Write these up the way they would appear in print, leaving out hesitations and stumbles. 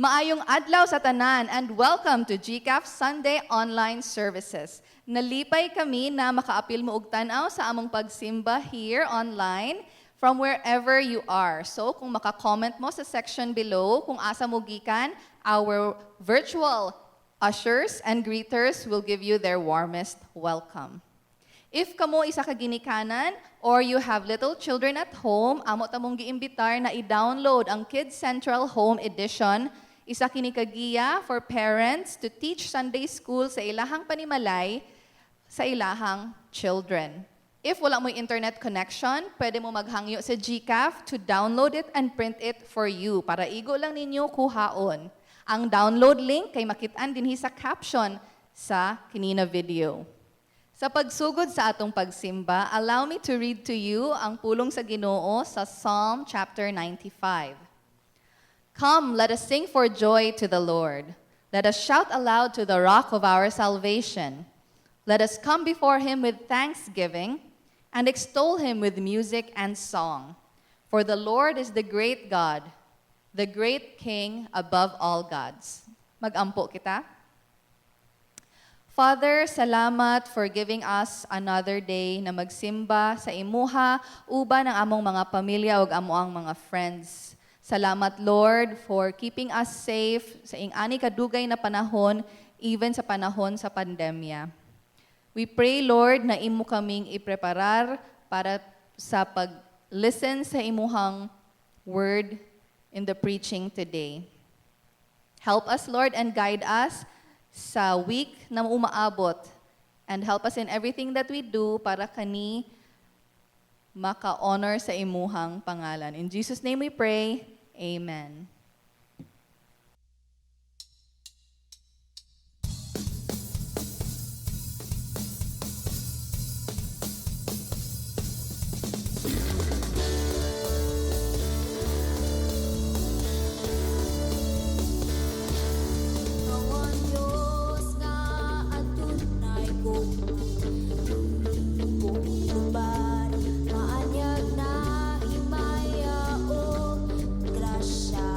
Maayong adlaw sa tanan and welcome to GCAF Sunday Online Services. Nalipay kami na makaapil mo og tan-aw sa among pagsimba here online from wherever you are. So kung maka-comment mo sa section below kung asa mo gikan, our virtual ushers and greeters will give you their warmest welcome. If kamo isa ka ginikanan or you have little children at home, amo ta mong giimbitar na i-download ang Kids Central Home Edition, isa kini kagiya for parents to teach Sunday school sa ilahang panimalay sa ilahang children. If wala mo internet connection, pwede mo maghangyo sa GCAF to download it and print it for you para igo lang ninyo kuhaon. Ang download link kay makitaan dinhi sa caption sa kinina video. Sa pagsugod sa atong pagsimba, allow me to read to you ang pulong sa Ginoo sa Psalm chapter 95. Come, let us sing for joy to the Lord. Let us shout aloud to the rock of our salvation. Let us come before him with thanksgiving and extol him with music and song. For the Lord is the great God, the great King above all gods. Mag-ampo kita. Father, salamat for giving us another day na magsimba sa imuha, uban ang among mga pamilya ug amo ang mga friends. Salamat, Lord, for keeping us safe sa ing-ani kadugay na panahon, even sa panahon sa pandemya. We pray, Lord, na imo kaming ipreparar para sa pag-listen sa imuhang word in the preaching today. Help us, Lord, and guide us sa week na umaabot, and help us in everything that we do para kani maka-honor sa imuhang pangalan. In Jesus' name we pray, Amen. Maanyag na himaya o grasya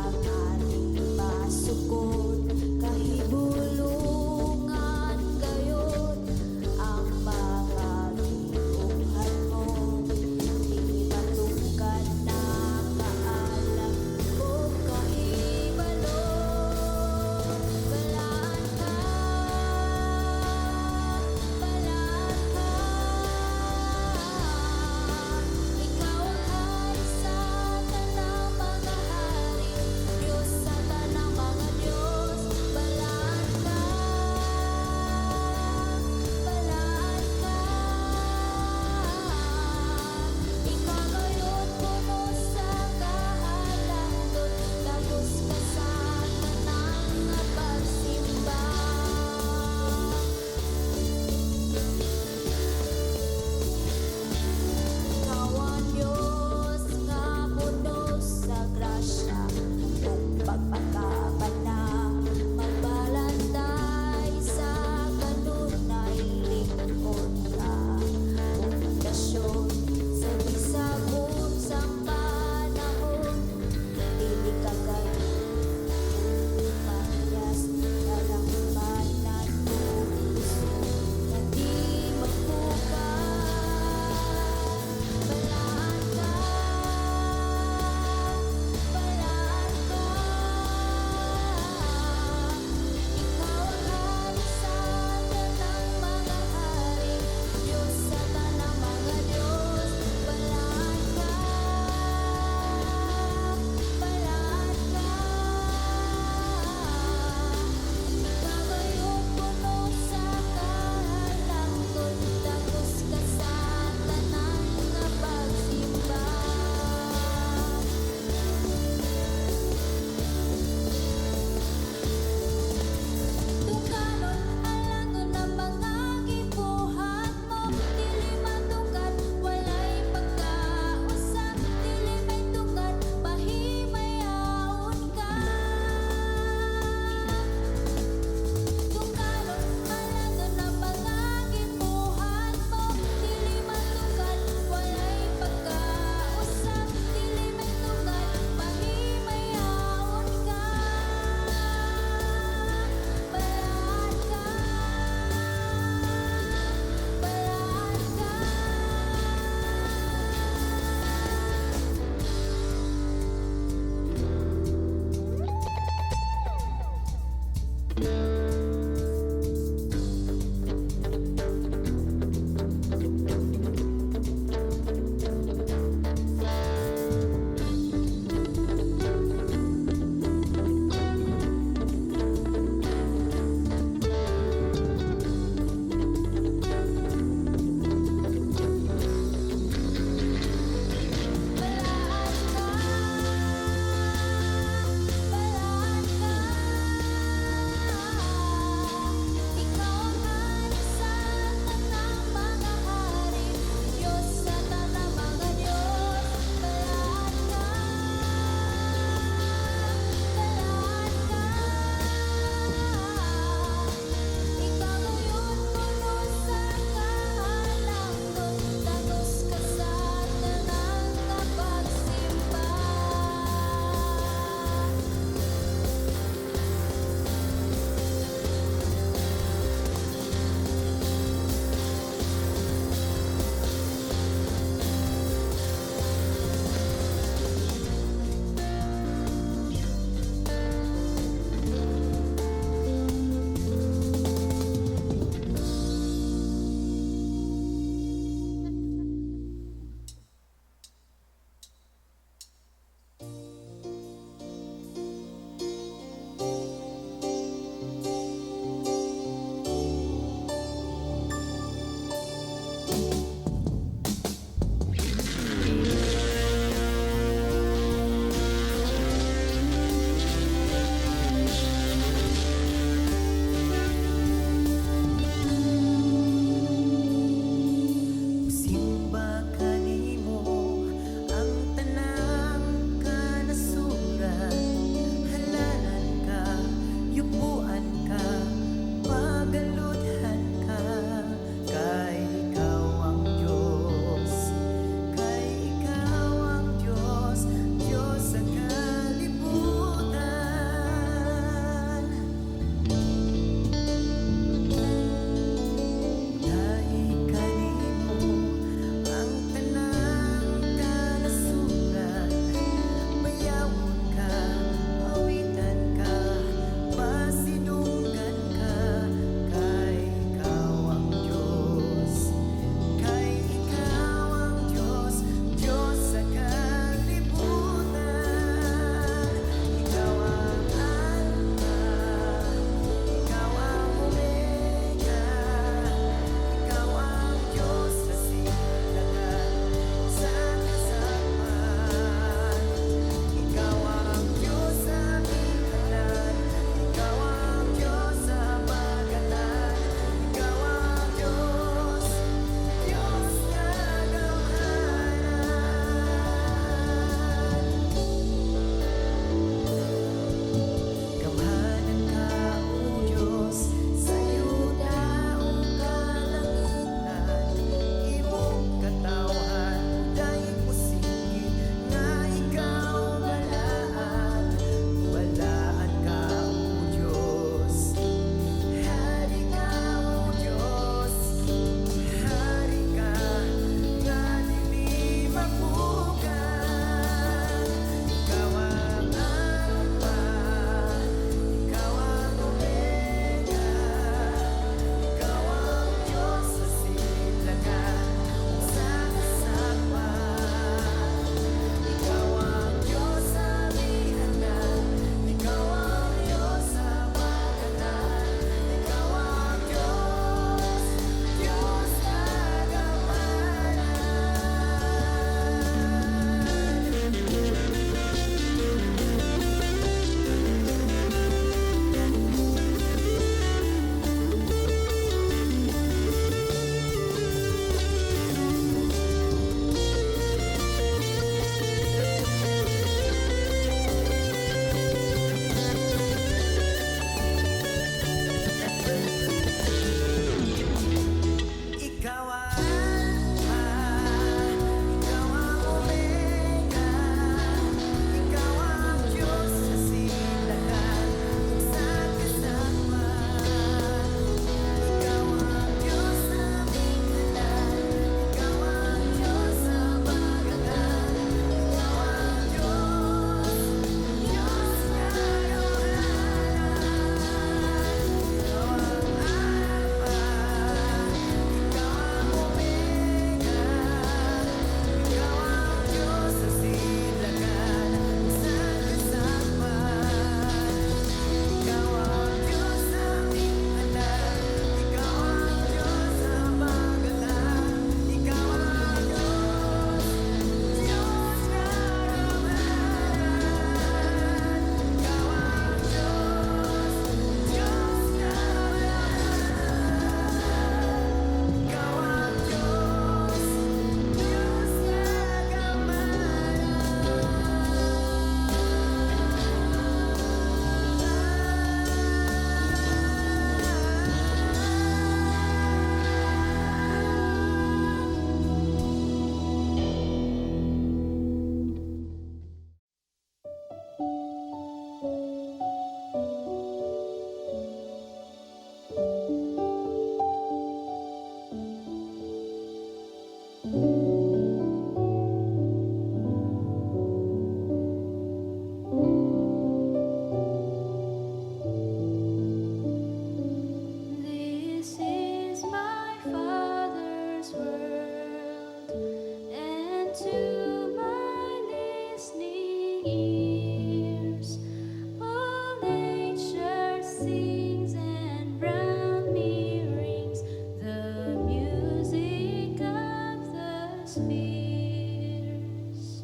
atmospheres.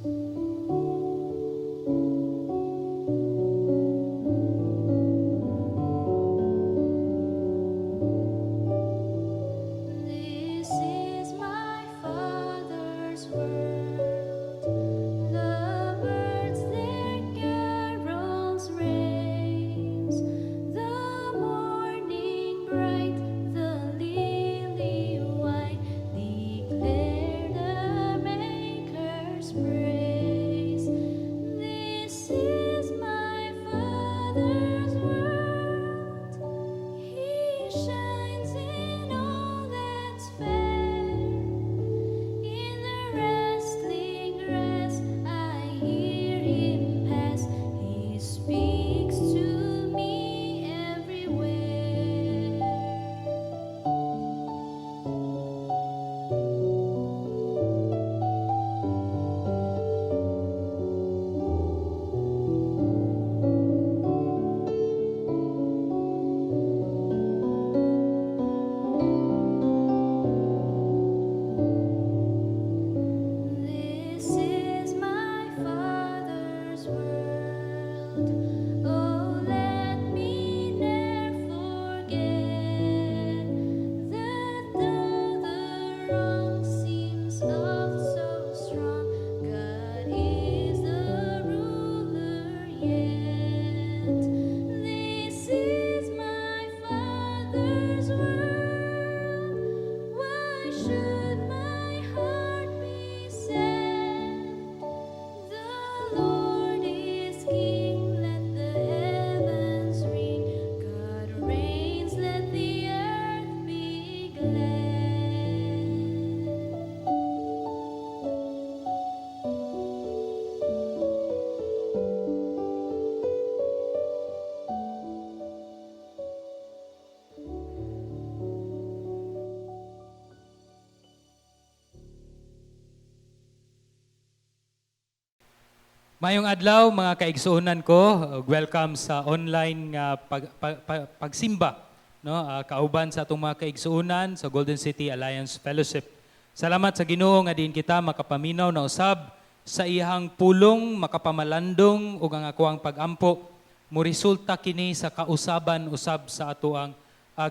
This is my Father's world. The birds their carols raise. The morning bright, the lily white, declare the Maker's praise. This is my Father's world. He shines in all that's fair. In the rustling grass, I hear him pass. He speaks to me everywhere. This is my Father's world. Oh, let me ne'er forget that though the wrong seems oft so strong, God is the ruler yet. This is my Father's world. Why should my heart be sad? The Lord is King, let the heavens ring. God reigns, let the earth be glad. Mayong adlaw mga kaigsuonan ko, welcome sa online nga pagsimba, no? Kauban sa atong mga kaigsuonan sa Golden City Alliance Fellowship. Salamat sa Ginoo nga diin kita makapaminaw na usab sa iyang pulong, makapamalandong ug ang akoang pagampo mo resulta kini sa kausaban usab sa atoang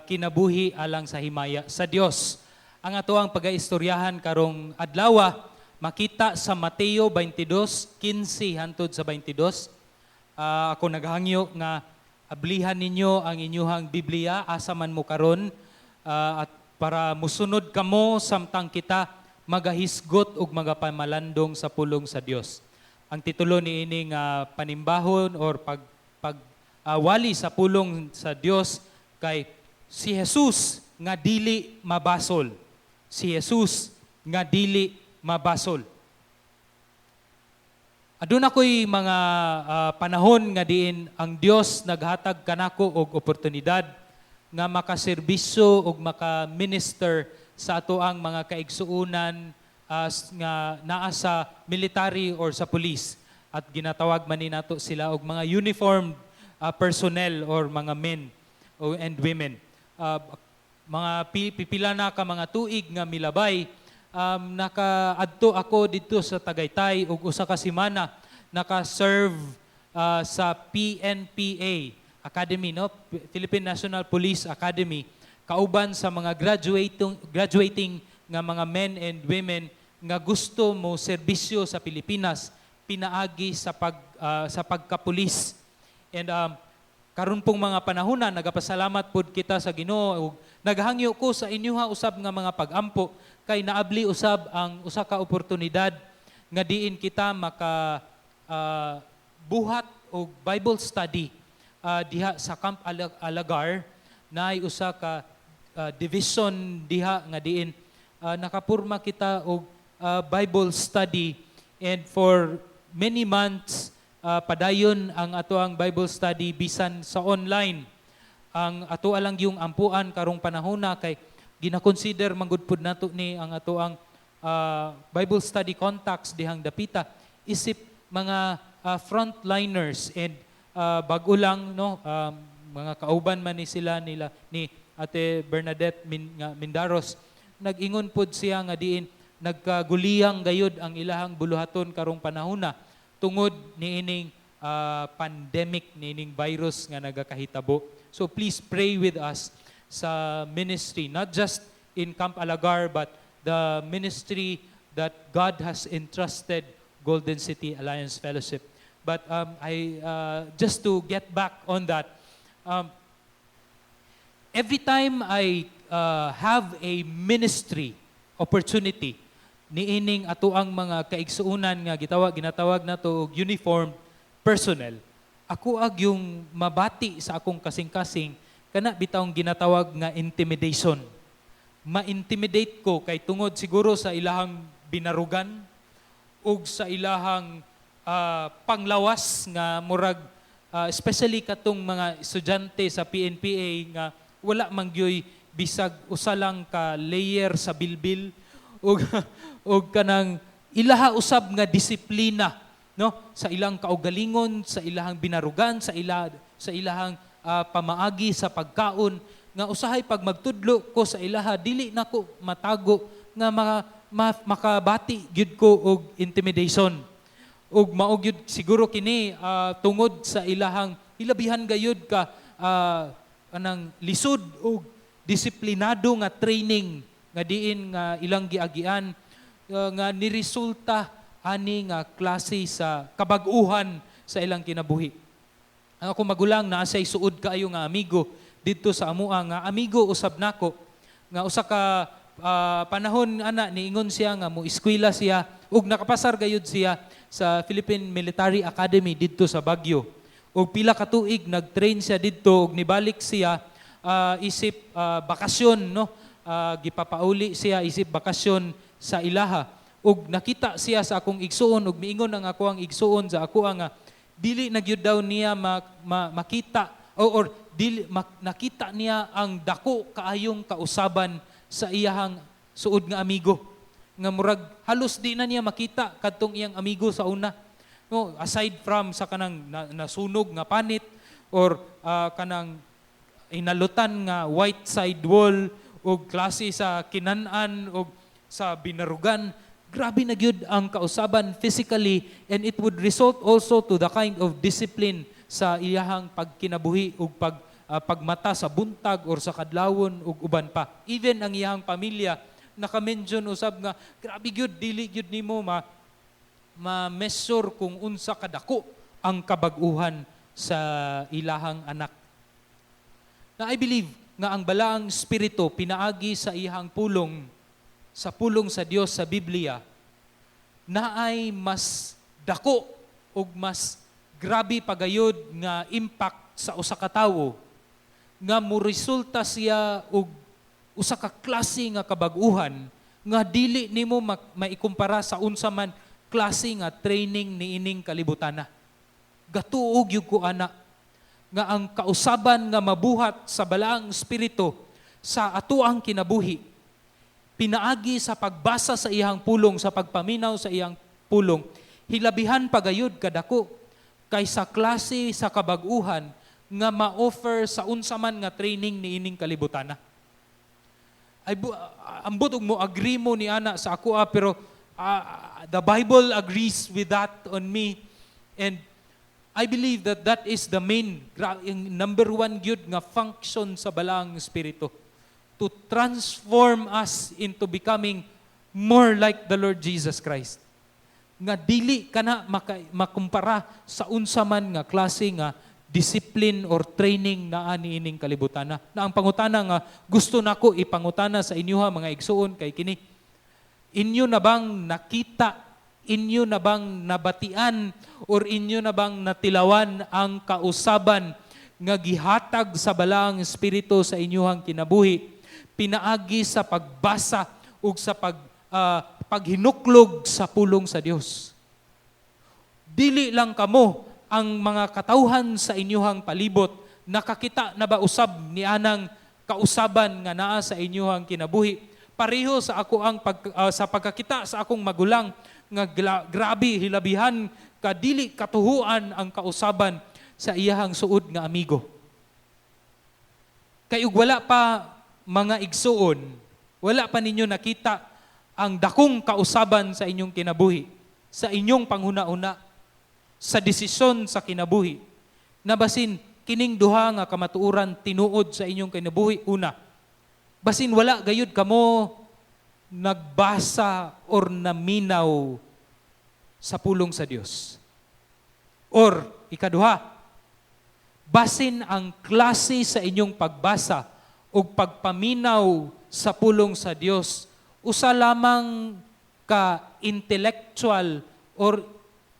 kinabuhi alang sa himaya sa Dios. Ang atoang pagaistoryahan karong adlaw makita sa Mateo 22:15 hangtod sa 22. Ako naghangyo nga ablihan ninyo ang inyuhang Biblia asa man mo karon at para musunod kamo samtang kita magahisgot ug magapamalandong sa pulong sa Dios. Ang titulo niining panimbahon or wali sa pulong sa Dios kay si Jesus nga dili mabasol. Si Jesus nga dili mabasol. Aduna ko'y mga panahon nga diin ang Dios naghatag kanako og oportunidad nga makaserbisyo og maka-minister sa atoang mga kaigsuonan nga naa sa military or sa police at ginatawag man ni nato sila og mga uniformed personnel or mga men and women. Mga pipila na ka mga tuig nga milabay nakaadto ako dito sa Tagaytay ug usa ka semana naka-serve sa PNPA Academy, no? Philippine National Police Academy, kauban sa mga graduating nga mga men and women nga gusto mo serbisyo sa Pilipinas pinaagi sa pagkapulis. And karon pong mga panahon na nagapasalamat pud kita sa Ginoo ug naghangyo ko sa inyuha usab nga mga pagampo kay naabli usab ang usa ka oportunidad nga diin kita maka buhat og Bible study diha sa Camp Alagar. Naay usa ka division diha nga diin nakapurma kita og Bible study, and for many months padayon ang atoang Bible study bisan sa online. Ang ato alang yung ampuan karong panahona kay gina-consider manggud pud nato ni ang atoang Bible study contacts dihang dapita isip mga frontliners and bag-o lang, no, mga kauban man ni sila nila ni Ate Bernadette Mindaros. Nag-ingon pud siya nga diin nagkaguliyang gayud ang ilahang buluhaton karong panahona tungod niining pandemic, niining virus nga nagakahitabo. So please pray with us sa ministry, not just in Camp Alagar, but the ministry that God has entrusted Golden City Alliance Fellowship. But just to get back on that, every time I have a ministry opportunity, niining ato ang mga kaigsuunan nga ginatawag na to og uniformed personnel, ako ag yung mabati sa akong kasing-kasing kana bitawng ginatawag nga intimidation. Ma-intimidate ko kay tungod siguro sa ilahang binarugan ug sa ilahang panglawas nga murag especially katong mga estudyante sa PNPA nga wala mangyoy bisag usa lang ka layer sa bilbil og kanang ilaha usab nga disiplina, no, sa ilang kaugalingon, sa ilahang binarugan, sa ilahang pamaagi sa pagkaon nga usahay pag magtudlo ko sa ilaha dili nako matago nga makabati gyud ko og intimidation. Ug mao gyud siguro kini tungod sa ilahang hilabihan gayud ka anang lisod og disiplinado nga training nga diin nga ilang giagian nga niresulta ani nga klase sa kabag-uhan sa ilang kinabuhi. Ang ako magulang naa say suod kaayo nga amigo didto sa amoa nga amigo usab nako nga usa ka panahon ana niingon siya nga mo eskwela siya ug nakapasar gayud siya sa Philippine Military Academy didto sa Baguio. Ug pila ka tuig nagtrain siya didto ug nibalik siya isip bakasyon, no, gipapauli siya isip bakasyon sa ilaha. Ug nakita siya sa akong igsuon ug miingon ang ako ang igsuon sa ako nga dili na gyud daw niya makita or dili nakita niya ang dako kaayong kausaban sa iyahang suod nga amigo nga murag halos di na niya makita kadtong iyang amigo sa una, no, aside from sa kanang nasunog nga panit or kanang inalutan nga white side wall o klase sa kinanan o sa binarugan. Grabe na gyud ang kausaban physically, and it would result also to the kind of discipline sa iyahang pagkinabuhi ug pagmata sa buntag or sa kadlawon ug uban pa. Even ang iyahang pamilya naka-mention usab nga grabe gyud dili gyud nimo ma-measure kung unsa kadako ang kabag-uhan sa ilahang anak. Na I believe nga ang balaang espiritu pinaagi sa iyahang pulong sa Dios sa Biblia naay mas dako ug mas grabe pagayod nga impact sa usa ka tawo nga moresulta siya og usa ka klase nga kabag-uhan nga dili nimo maikumpara sa unsa man klase nga training niining kalibutana. Gatuog gyud ko ana nga ang kausaban nga mabuhat sa balaang espiritu sa atoang kinabuhi pinaagi sa pagbasa sa iyang pulong, sa pagpaminaw sa iyang pulong, hilabihan pagayod kadako kaysa klase sa kabag-uhan nga ma-offer sa unsa man nga training niining kalibutana. Ay ambot og mo agree mo ni ana sa ako pero the Bible agrees with that on me, and I believe that that is the main number one gyud nga function sa balaang espiritu, to transform us into becoming more like the Lord Jesus Christ. Nga dili kana makumpara sa unsa man nga klase nga discipline or training na ani ining kalibutana. Na ang pangutana nga gusto nako ipangutana sa inyo mga igsuon kay kini. Inyo na bang nakita, inyo na bang nabatian, or inyo na bang natilawan ang kausaban nga gihatag sa balaang espiritu sa inyohang kinabuhi pinaagi sa pagbasa ug sa paghinuklog sa pulong sa Dios? Dili lang kamo ang mga katawhan sa inyohang palibot nakakita na ba usab ni anang kausaban nga naa sa inyohang kinabuhi? Pareho sa ako ang sa pagkakita sa akong magulang nga grabe hilabihan kadili katuhuan ang kausaban sa iyahang suod nga amigo. Kay ug wala pa mga igsuon, wala pa ninyo nakita ang dakong kausaban sa inyong kinabuhi, sa inyong panghuna-una, sa desisyon sa kinabuhi. Nabasin, kining duha nga kamatuoran tinuod sa inyong kinabuhi. Una, basin wala gayud kamo nagbasa or naminaw sa pulong sa Dios. Or, ikaduha, basin ang klase sa inyong pagbasa o pagpaminaw sa pulong sa Dios, usa lamang ka intellectual or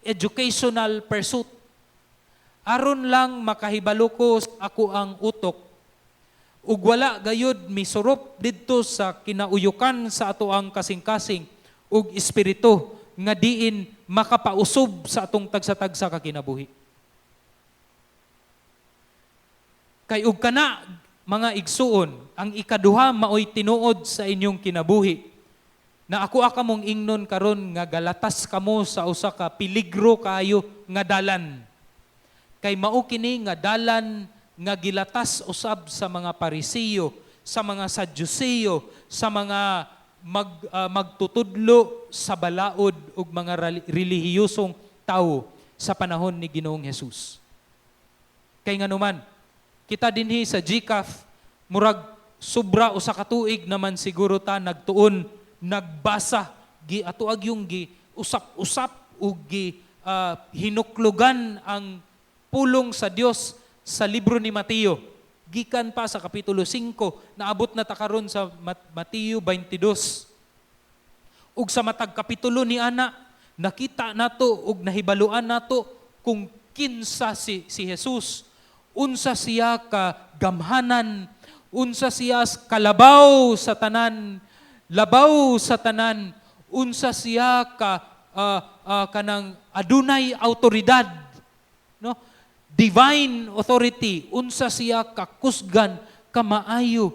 educational pursuit. Aron lang makahibalo ko sa ako ang utok, ug wala gayud misurup didto sa kinauyukan sa ato ang kasing-kasing ug espiritu nga diin makapausob sa atong tagsa-tagsa ka kinabuhi. Kay ug kana mga igsuon, ang ikaduha maoy tinuod sa inyong kinabuhi. Na ako mong ingnon karon nga galatas kamo sa usa ka peligro kayo nga dalan. Kay mao kini nga dalan nga gilatas usab sa mga Parisiyo, sa mga Sadyuseo, sa mga magtutudlo sa balaod ug mga relihiyosong tao sa panahon ni Ginoong Hesus. Kay nganuman, kita dinhi sa GCAF, murag sobra usa ka tuig naman siguro ta nagtuon, nagbasa, atuag yung usap-usap ug hinuklugan ang pulong sa Dios sa libro ni Mateo. Gikan pa sa kapitulo 5, naabot na ta karon sa Mateo 22. Ug sa matag kapitulo ni ana, nakita nato ug nahibaluan nato kung kinsa si Jesus. Unsa siya ka gamhanan, unsa siya kalabaw sa tanan, labaw sa tanan, unsa siya ka kanang adunay autoridad, no? Divine authority, unsa siya kakusgan, kamaayo,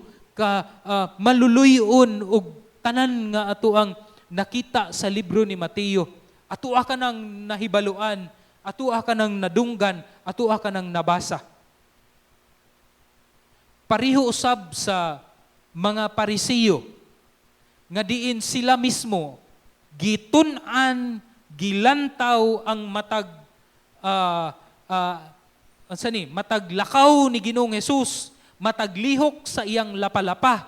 maluluyon ug tanan nga ato ang nakita sa libro ni Mateo. Ato ka nang nahibaluan, ato ka nang nadunggan, ato ka nang nabasa. Pariho usab sa mga Parisiyo nga diin sila mismo gitun-an, gilantaw ang matag mataglakaw ni Ginoong Hesus, mataglihok sa iyang lapalapa,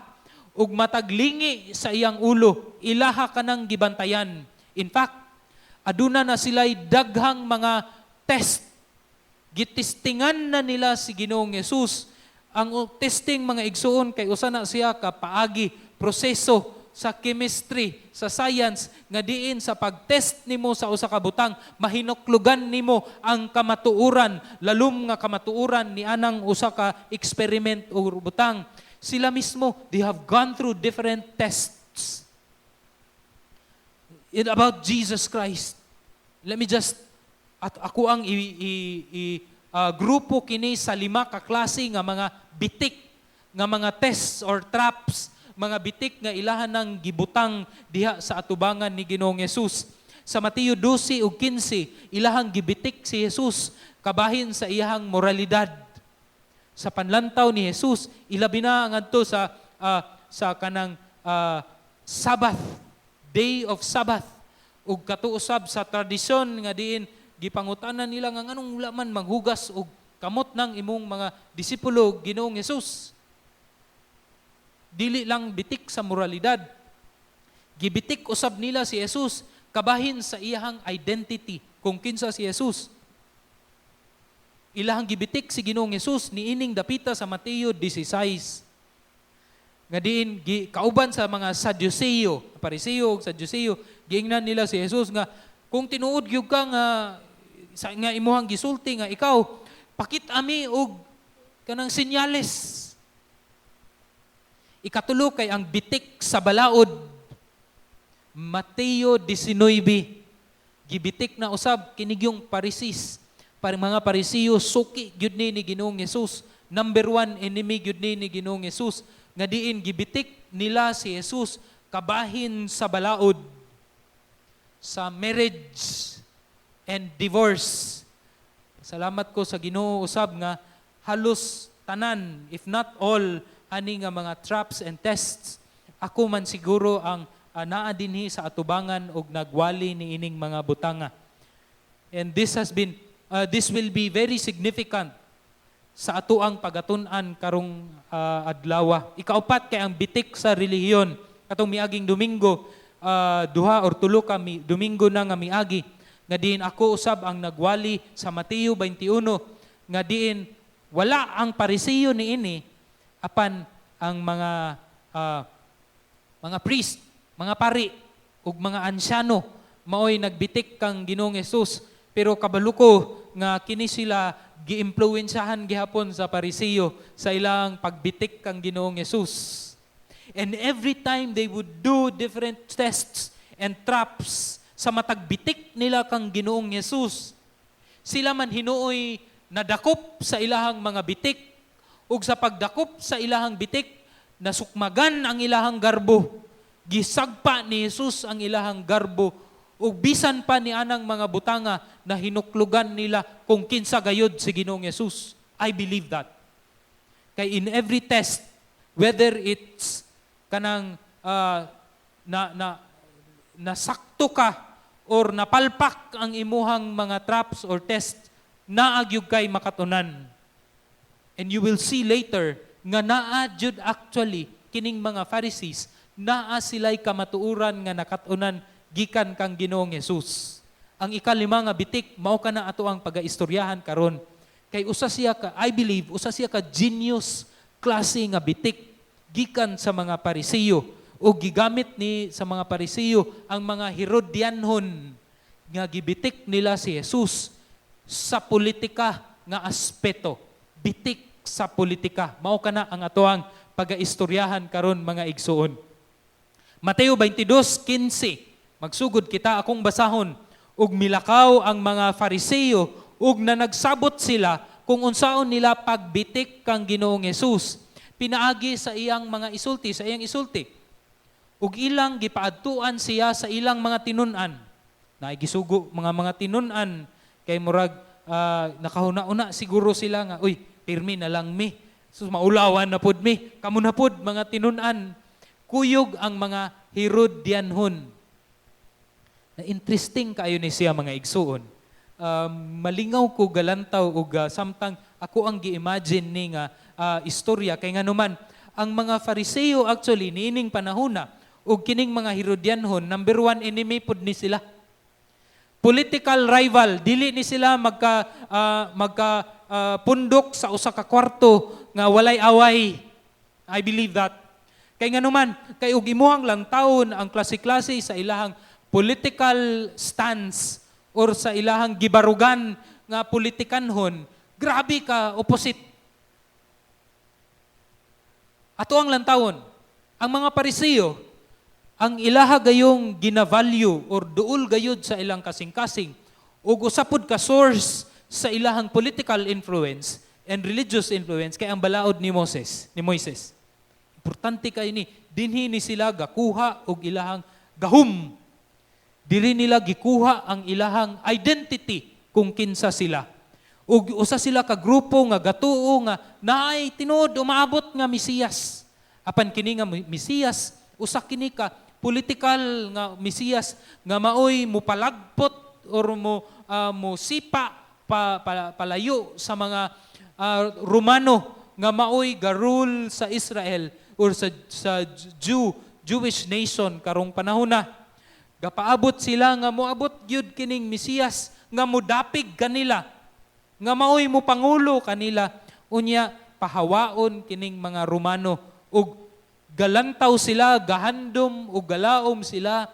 ug mataglingi sa iyang ulo, ilaha ka nang gibantayan. In fact, aduna na sila'y daghang mga test. Gitistingan na nila si Ginoong Hesus. Ang testing mga igsuon kay usa na siya ka paagi, proseso sa chemistry, sa science, nga diin sa pagtest nimo sa usa ka butang, mahinuklugan nimo ang kamatuoran, lalom nga kamatuoran ni anang usa ka experiment o butang. Sila mismo, they have gone through different tests. About Jesus Christ. Let me just, ako ang grupo kini sa 5 ka klase nga mga bitik, nga mga tests or traps, mga bitik nga ilahan ng gibutang diha sa atubangan ni Ginoong Hesus. Sa Mateo 12 ug 15, ilahang gibitik si Hesus kabahin sa iyahang moralidad. Sa panlantaw ni Hesus, ilabi na ngadto sa kanang Sabbath, day of Sabbath, ug katuusab sa tradisyon nga diin gipangutanan nila nga anong wala man manghugas og kamot ng imong mga disipulo Ginoong Hesus. Dili lang bitik sa moralidad. Gibitik usab nila si Jesus kabahin sa iyahang identity kung kinsa si Jesus. Ilahang gibitik si Ginoong Hesus niining dapita sa Mateo 16. Nga diin kauban sa mga Sadyuseo, Pariseo ug Sadyuseo, giingnan nila si Jesus nga kung tinuod gyud ka nga imuhang gisulti nga ikaw pakit ami og kanang senyales. Ikatulo kay ang bitik sa balaod. Mateo 19. Gibitik na usab kinig yung Parisis. Parang mga Parisiyo, suki gyud ni Ginoong Hesus. Number 1 enemy gyud ni Ginoong Hesus. Nga diin gibitik nila si Hesus kabahin sa balaod, sa marriage and divorce. Salamat ko sa Ginoo usab nga halos tanan, if not all, ani nga mga traps and tests, ako man siguro ang naa dinhi sa atubangan og nagwali niining mga butanga. And this will be very significant sa atoang pagatun-an karong adlaw. Ikaupat kay ang bitik sa relihiyon. Katong miaging Domingo, duha or tulo ka Domingo na nga miagi, nga diin ako usab ang nagwali sa Mateo 21, nga diin wala ang Parisiyo niini, apan ang mga priest, mga pari, ug mga ansyano, maoy nagbitik kang Ginoong Hesus. Pero kabaluko nga kini sila giimpluwensyahan gihapon sa Parisiyo sa ilang pagbitik kang Ginoong Hesus. And every time they would do different tests and traps sa matagbitik nila kang Ginoong Hesus, sila man hinuoy nadakop sa ilahang mga bitik, ug sa pagdakop sa ilahang bitik, nasukmagan ang ilahang garbo. Gisagpa ni Hesus ang ilahang garbo, ug bisan pa ni anang mga butanga na hinuklugan nila kung kinsa gayud si Ginoong Hesus. I believe that. Kay in every test, whether it's kanang nasakto ka or napalpak ang imuhang mga traps or test, naagyug kay makatunan. And you will see later nga naadjud actually kining mga Pharisees, naa sila'y kamatuuran nga nakatunan gikan kang Ginoong Hesus. Ang ikalima nga bitik, mao ka na ato ang pagaistoryahan karon. Kay usa siya ka, I believe, usa siya ka genius klase nga bitik gikan sa mga Parisiyo, o gigamit ni sa mga Parisiyo ang mga Herodianhon nga gibitik nila si Jesus sa politika nga aspeto. Bitik sa politika. Mao kana ang atoang pagaistoryahan karon mga igsuon. Mateo 22:15. Magsugod kita akong basahon. Ug milakaw ang mga Parisiyo ug na nagsabot sila kung unsaon nila pagbitik kang Ginoong Hesus. Pinaagi sa iyang mga isulti, sa iyang isulti. Ug ilang gipaadtuan siya sa ilang mga tinun-an. Naigisugo mga tinun-an kay murag nakahuna-una siguro sila nga, uy, pirmi na lang mi. So maulawan na pud mi. Kamo na pud mga tinun-an. Kuyog ang mga Herodianhon. Na interesting kayo ni siya mga igsuon. Malingaw ko galantaw ug samtang ako ang gi-imagine ni nga istorya kay nganuman ang mga Fariseo actually niining panahona ug kining mga Herodianhon number one enemy pud ni sila. Political rival, dili ni sila pundok sa usa ka kwarto nga walay away. I believe that. Kay nganuman kay ug imuhang lang taon ang klase-klase sa ilahang political stance or sa ilahang gibarugan nga politikanhon, grabe ka opposite. Ato ang lantawon, ang mga Parisiyo, ang ilaha gayong ginavalue or duol gayud sa ilang kasing-kasing ug usapod ka source sa ilahang political influence and religious influence kay ang balaod ni Moises. Importante kay ni dinhi ni sila gakuha og ilahang gahum. Diri nila gikuha ang ilahang identity kung kinsa sila. Ug usa sila ka grupo nga gatuo nga naay tinuod umaabot nga Mesiyas. Apan kini nga Mesiyas, usa kini ka political nga Mesiyas nga maoy mupalagpot or mo sipa palayo sa mga Romano nga maoy garul sa Israel or sa Jewish nation karong panahon na. Gapaabot sila nga moabot gyud kining Mesiyas nga modapig kanila nga maoy mo pangulo kanila, unya pahawaon kining mga Romano ug galantaw sila, gahandom ug galaom sila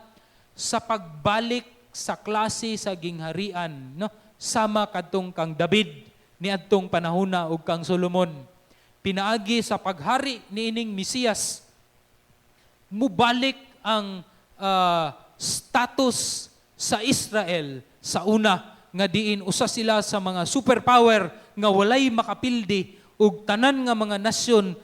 sa pagbalik sa klase sa gingharian, no? Sama kadtong kang David niadtong panahona ug kang Solomon. Pinaagi sa paghari niining Mesiyas, mubalik ang status sa Israel sa una nga diin usa sila sa mga superpower nga walay makapildi ug tanan nga mga nasyon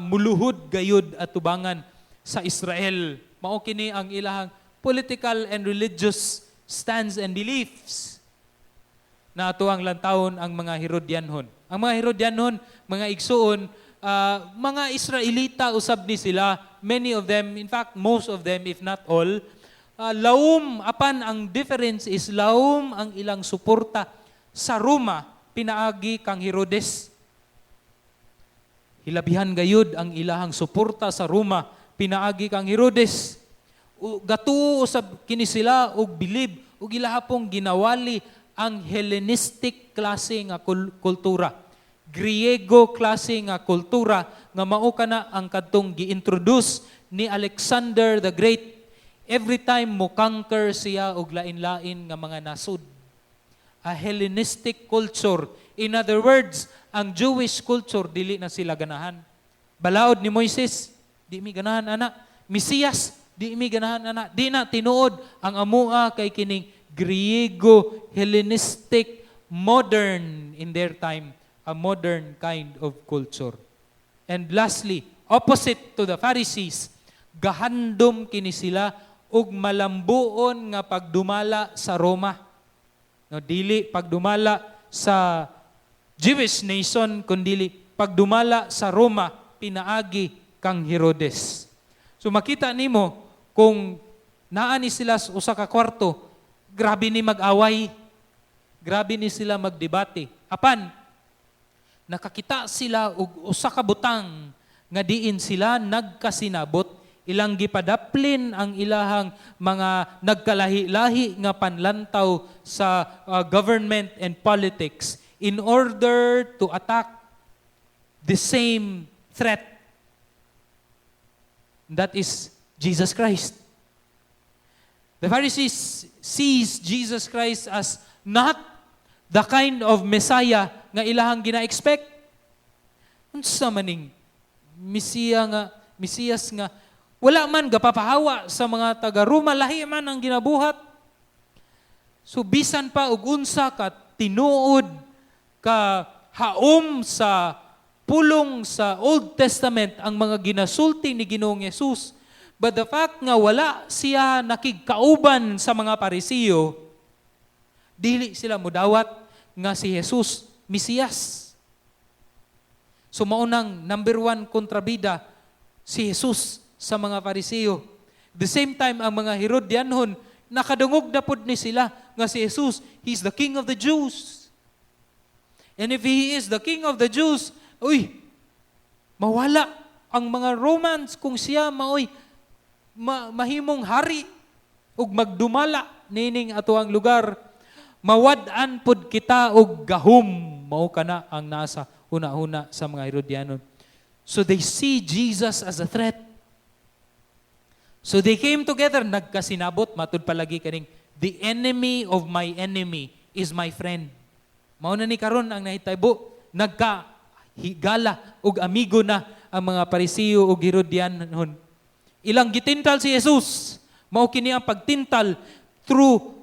muluhod gayud at tubangan sa Israel. Mao kini ang ilahang political and religious stands and beliefs na ato ang lantawon ang mga Herodianhon. Ang mga Herodianhon, mga igsuon, mga Israelita usab ni sila, many of them, in fact most of them if not all, laom apan ang difference is laom ang ilang suporta sa Roma pinaagi kang Herodes. Hilabihan gayud ang ilahang suporta sa Roma pinaagi kang Herodes. Gatuo usab kini sila og bilib ug ilahapong ginawali ang Hellenistic klase nga kultura. Griego klase nga kultura nga mao kana ang kadtong gi-introduce ni Alexander the Great every time mo conquer siya og lain-lain nga mga nasud. A Hellenistic culture. In other words, ang Jewish culture dili na sila ganahan. Balaod ni Moises, di mi ganahan ana. Mesiyas, di mi ganahan ana. Di na tinuod ang amua kay kining Griego, Hellenistic, modern in their time, a modern kind of culture. And lastly, opposite to the Pharisees, gahandom kini sila og malambuon nga pagdumala sa Roma. No, dili pagdumala sa Jewish nation, kundili pagdumala sa Roma, pinaagi kang Herodes. So makita nimo kung naani sila sa usa ka kwarto, grabe ni mag-away, grabe ni sila magdebate. Apan, nakakita sila og usa ka butang nga diin sila nagkasinabot, ilang gipadaplin ang ilahang mga nagkalahi-lahi nga panlantaw sa government and politics in order to attack the same threat. That is Jesus Christ. The Pharisees sees Jesus Christ as not the kind of Messiah nga ilahang gina-expect. Unsa maning Mesiyas nga wala man gapapahawa sa mga taga-Roma, lahi man ang ginabuhat. So bisan pa og unsa ka tinuod ka haom sa pulong sa Old Testament ang mga ginasulti ni Ginoong Hesus. But the fact nga wala siya nakigkauban sa mga Parisiyo, dili sila mudawat nga si Jesus Mesiyas. So maunang number one kontrabida si Jesus sa mga Parisiyo. The same time ang mga Herodianhon nakadungog na pud ni sila nga si Jesus, He's the King of the Jews. And if He is the King of the Jews, mawala ang mga Romans kung siya mahimong hari ug magdumala nining ato ang lugar. Mawad-an pud kita og gahom, mao kana ang nasa una-una sa mga Herodianon. So they see Jesus as a threat. So they came together, nagkasinabot, matud palagi kaning, the enemy of my enemy is my friend. Mao na ni karon ang nahitabo, nagkahigala ug amigo na ang mga Parisiyo ug Herodianon. Ilang gitintal si Jesus, mao kini ang pagtintal through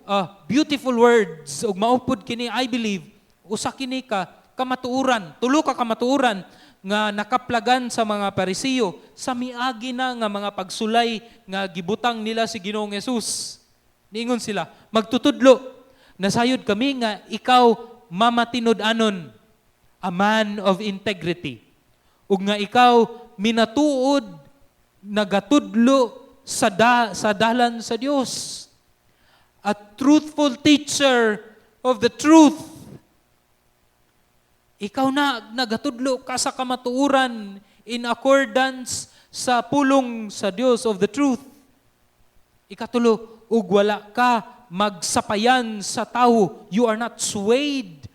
beautiful words ug maupod kini, I believe, usa kini ka kamatuoran, tulo ka kamatuoran nga nakaplagan sa mga Parisiyo sa miagi na nga mga pagsulay nga gibutang nila si Ginoong Hesus. Niingon sila, magtutudlo, nasayod kami nga ikaw mamatinud-anon, a man of integrity. Ug nga ikaw minatuod, nagatudlo sa dalan sa Dios. A truthful teacher of the truth. Ikaw na nagatudlo ka sa kamatuuran in accordance sa pulong sa Dios of the truth. Ikatulo, ug wala ka magsapayan sa tao. You are not swayed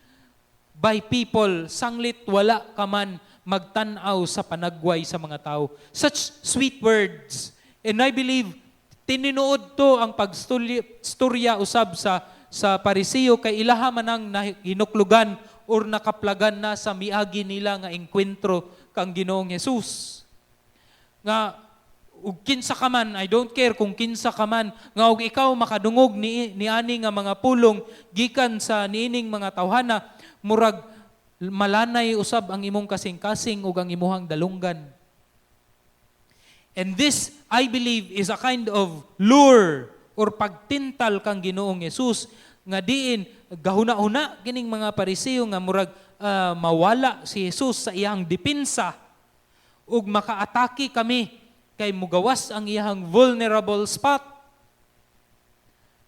by people. Sanglit wala ka man magtanaw sa panagway sa mga tao. Such sweet words. And I believe tininuod to ang pagstorya usab sa Parisiyo kay ilaha man ang hinuklugan or nakaplagan na sa miagi nila nga engkwentro kang Ginoong Hesus. Nga ug kinsa ka man, I don't care kung kinsa ka man, nga ug ikaw makadungog ni ani nga mga pulong gikan sa niining mga tawhana, murag malanay usab ang imong kasing-kasing ug ang imuhang dalunggan. And this, I believe, is a kind of lure or pagtintal kang Ginoong Hesus nga diin gahuna-una kining mga Parisiyo nga murag mawala si Jesus sa iyang depensa ug makaatake kami kay mugawas ang iyang vulnerable spot.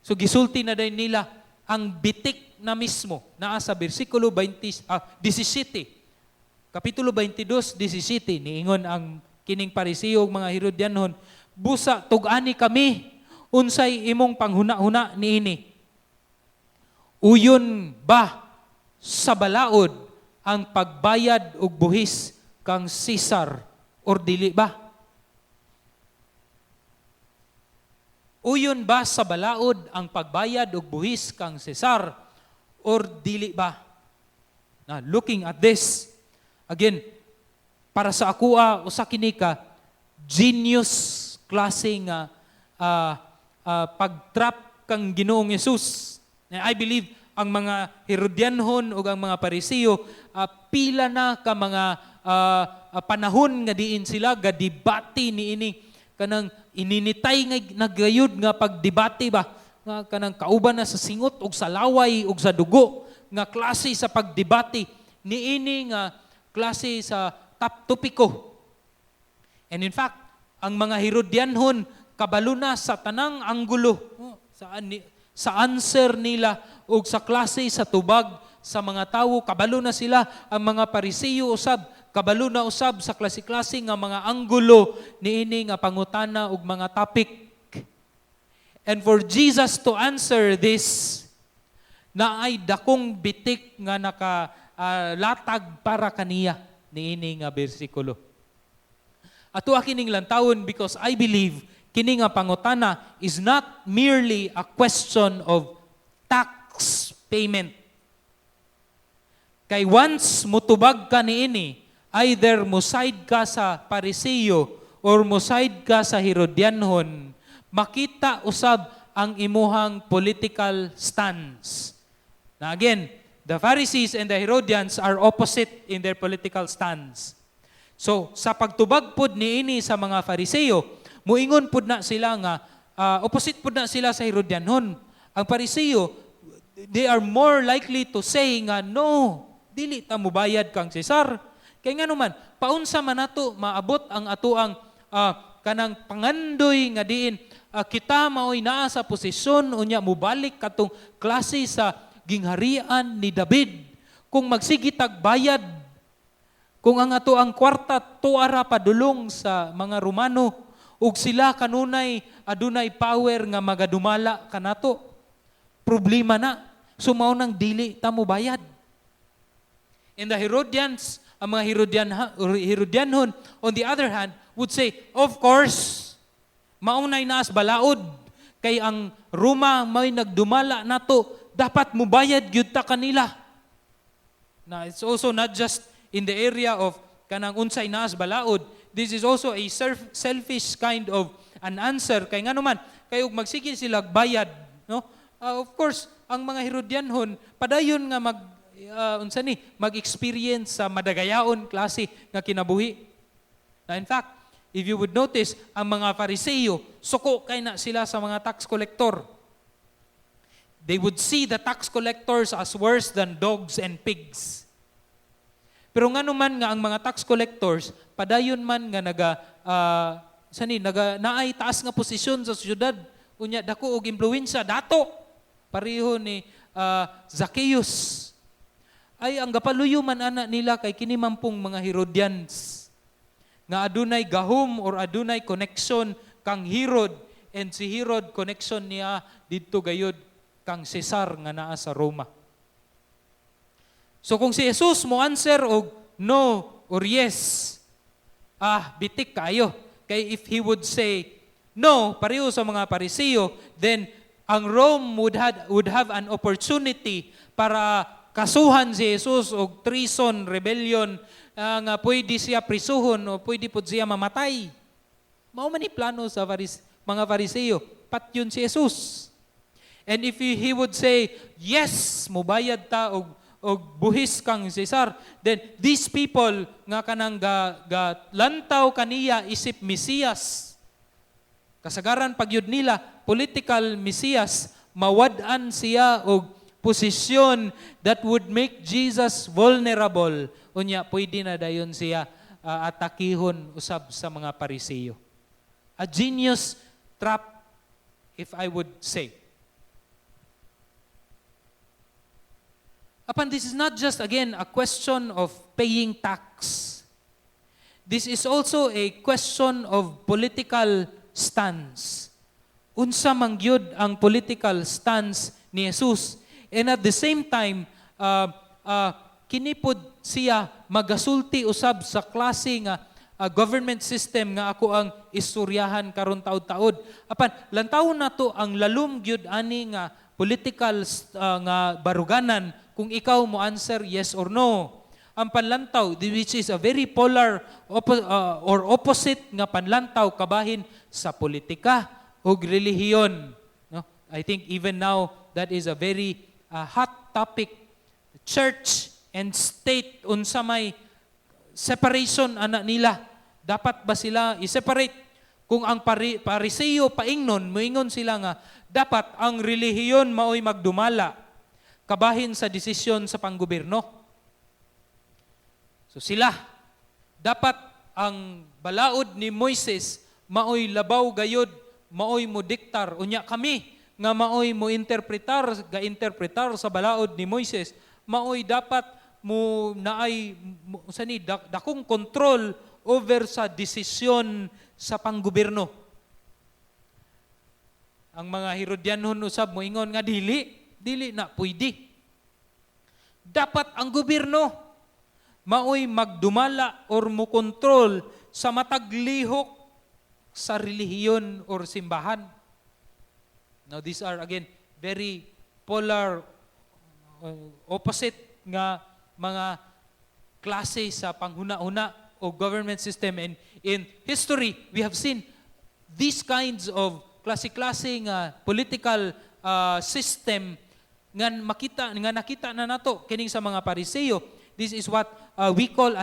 So gisulti na din nila ang bitik na mismo naa sa bersikulo 17, Kapitulo 22, 17, niingon ang kining Pariseo ug mga Herodianhon, busa tug-ani kami, unsay imong panghuna-huna niini? Uyon ba sa balaod ang pagbayad og buhis kang Caesar or dili ba? Uyon ba sa balaod ang pagbayad og buhis kang Caesar or dili ba? Now, looking at this, again, para sa akoa usa kini ka genius klase nga pagtrap kang Ginoong Hesus. I believe ang mga Herodianhon o ang mga Pariseo pila na ka mga panahon nga diin sila gadibati niini kanang ininitay nga naggayud nga pagdebate ba nga kanang kauban na sa singot ug sa laway ug sa dugo nga klase sa pagdebate niini nga klase sa top topiko. And in fact, ang mga Herodianhon kabalo na sa tanang anggulo sa answer nila ug sa klase sa tubag sa mga tawo, kabalo na sila. Ang mga Pariseo usab kabalo na usab sa klase-klase nga mga anggulo niini nga pangutana ug mga topic. And for Jesus to answer this, na ay dakong bitik nga nakalatag para kaniya niini nga bersikulo. Ato kining lantawon because I believe kini nga pangutana is not merely a question of tax payment. Kay once mutubag ka niini, either muside ka sa Pariseo or muside ka sa Herodianhon, makita usab ang imuhang political stance. Now again, the Pharisees and the Herodians are opposite in their political stance. So, sa pagtubag pud niini sa mga Fariseo, muingon pud na sila nga, opposite pud na sila sa Herodianhon. Ang Pariseo, they are more likely to say nga, no, dili ta mubayad kang Cesar. Kaya nga naman, paunsa man nato maabot ang atoang kanang pangandoy nga diin, kita maoy naa sa posisyon, unya mubalik katong klase sa gingharian ni David. Kung magsigitag bayad, kung ang ato ang kwarta tuara padulong sa mga Romano, ug sila kanunay adunay power nga magadumala kanato, problema na. Sumaw nang dili ta mo bayad. And the Herodians, ang mga Herodianhon, on the other hand, would say, of course, maunay naas balaod, kay ang Roma may nagdumala nato, dapat mo bayad gyud ta kanila. Now, it's also not just in the area of kanang unsay naas balaod. This is also a selfish kind of an answer. Kay nga naman, kay ug magsige sila bayad, no? Of course, ang mga Herodianhon padayon nga mag-experience sa madagayaon klase nga kinabuhi. Now, in fact, if you would notice, ang mga Fariseo suko kay na sila sa mga tax collector. They would see the tax collectors as worse than dogs and pigs. Pero nga naman nga ang mga tax collectors, padayon man nga naay taas nga posisyon sa syudad, unya dako og impluwensya dato. Pareho ni Zacchaeus. Ay ang gapaluyo man ana nila kay kini mampong mga Herodians nga adunay gahom or adunay connection kang Herod, and si Herod connection niya didto gayud kang Cesar nga naa sa Roma. So kung si Jesus mo answer og no or yes, bitik kayo. Kay if he would say no, pareho sa mga Pariseo, then ang Rome would have an opportunity para kasuhan si Jesus og treason, rebellion, nga pwede siya prisuhon o pwede po siya mamatay. Mao man ni plano sa mga Pariseo, patyon si Jesus. And if he would say, yes, mubayad ta og buhis kang Cesar, then these people nga kanang lantaw kaniya isip Mesiyas. Kasagaran pagyud nila, political Mesiyas, mawad-an siya og posisyon that would make Jesus vulnerable. Unya, pwede na dayon siya atakihon usab sa mga Pariseo. A genius trap, if I would say. Apan, this is not just, again, a question of paying tax. This is also a question of political stance. Unsa man gyud ang political stance ni Jesus. And at the same time, kinipod siya magasulti usab sa klase nga government system nga ako ang istoryahan karon taud-taud. Apan, lantaw na to ang lalum gyud ani nga political nga baruganan kung ikaw mo answer yes or no. Ang panlantaw, which is a very polar or opposite nga panlantaw kabahin sa politika o relihiyon. No? I think even now, that is a very hot topic. Church and state, unsa may separation ana nila. Dapat ba sila i-separate? Kung ang Pariseo paingnon, moingon sila nga, dapat ang relihiyon maoy magdumala kabahin sa desisyon sa panggobyerno. So sila, dapat ang balaod ni Moises maoy labaw gayod, maoy mo diktar. Unya kami nga maoy mo interpretar sa balaod ni Moises, maoy dapat mo naay dakong control over sa desisyon sa panggobyerno. Ang mga Herodianhon usab mo ingon nga dili na pwede. Dapat ang gobyerno maoy magdumala or mo kontrol sa mataglihok sa relihiyon or simbahan. Now these are again very polar opposite nga mga klase sa panghuna-una o government system, and in history we have seen these kinds of klase-klase nga political system nga nakita na nato kining sa mga Pariseo. This is what we call a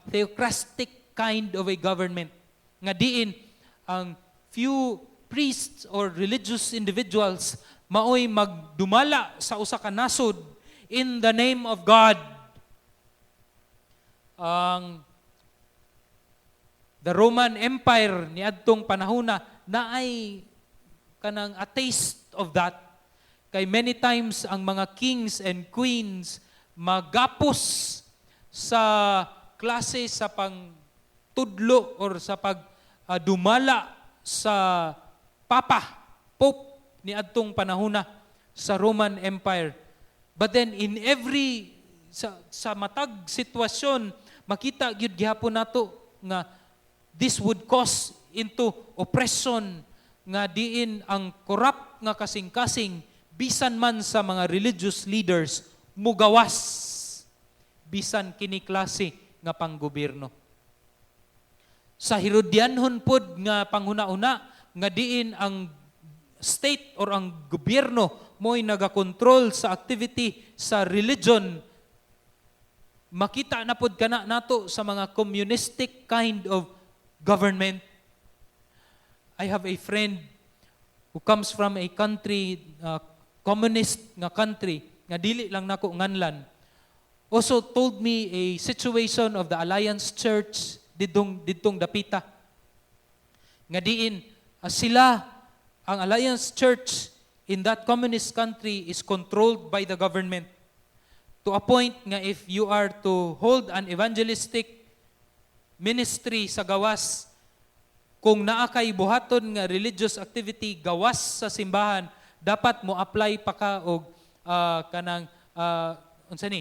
theocratic kind of a government. Nga diin ang few priests or religious individuals maoy magdumala sa usa ka nasod in the name of God. The Roman Empire ni adtong panahona naay kanang a taste of that. Kay many times ang mga kings and queens magapos sa klase sa pangtudlo or sa pagdumala sa Pope ni adtong panahona sa Roman Empire. But then in every sa matag sitwasyon makita gyud gihapon nato nga this would cause into oppression nga diin ang corrupt nga kasing-kasing bisan man sa mga religious leaders mugawas bisan kini klase nga panggobyerno. Sa Herodianhon pod nga panghuna-una nga diin ang state or ang gobyerno mo'y nagakontrol sa activity sa religion, makita na pod kana nato sa mga communistic kind of government. I have a friend who comes from a country, communist nga country, nga dili lang nako nganlan, also told me a situation of the Alliance Church didtong dapita. Nga diin, sila, ang Alliance Church in that communist country is controlled by the government to a point nga if you are to hold an evangelistic ministry sa gawas, kung naa kay buhaton nga religious activity gawas sa simbahan, dapat mo apply pa ka og kanang unsa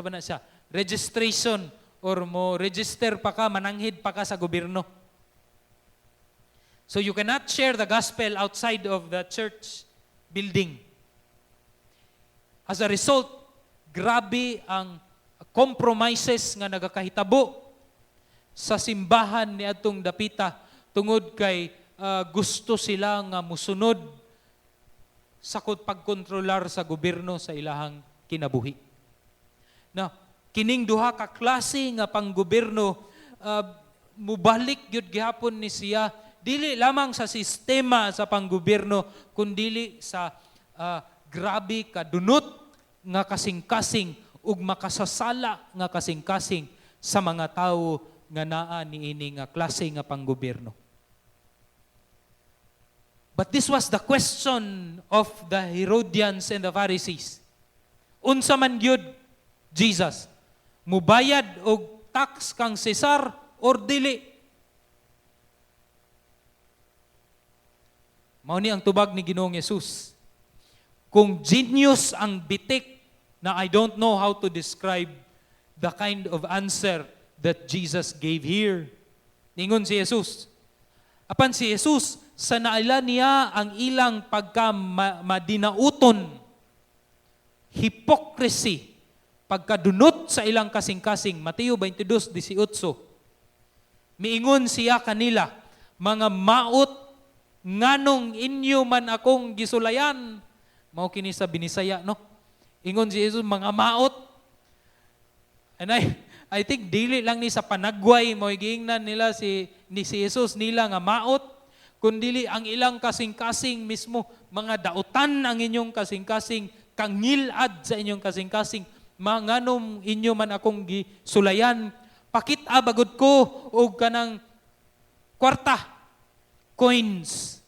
ba na siya, registration, or mo register pa ka, mananghid pa ka sa gobyerno. So you cannot share the gospel outside of the church building. As a result, grabe ang compromises nga nagakahitabo sa simbahan ni atong dapita tungod kay gusto sila nga musunod sa pagkontrolar sa gobyerno sa ilahang kinabuhi. Now, kining duha ka klase nga panggobyerno mubalik gyud gihapon ni siya dili lamang sa sistema sa panggobyerno kundi sa grabe kadunot nga kasing-kasing ug makasasala nga kasing-kasing sa mga tawo nga naa niini nga klase nga panggobyerno. But this was the question of the Herodians and the Pharisees. Unsa man gyud Jesus, mubayad og tax kang Cesar or dili? Mao ni ang tubag ni Ginoong Hesus. Kung genius ang bitik na I don't know how to describe the kind of answer that Jesus gave here. Ningon si Jesus. Apan si Jesus, sa naila niya ang ilang madinauton, hypocrisy, pagkadunot sa ilang kasing-kasing. Mateo 22:18. Miingon siya kanila, mga maot, nganong inyo man akong gisulayan. Mao kini sa Binisaya, no? Ingon si Jesus, mga maot. And I think dili lang ni sa panagway mo giingnan nila si Jesus nila nga maot, kundili ang ilang kasing-kasing mismo mga dautan ang inyong kasing-kasing, kangilad sa inyong kasing-kasing, manganom inyo man akong gisulayan, pakit-a bagod ko og kanang kwarta, coins.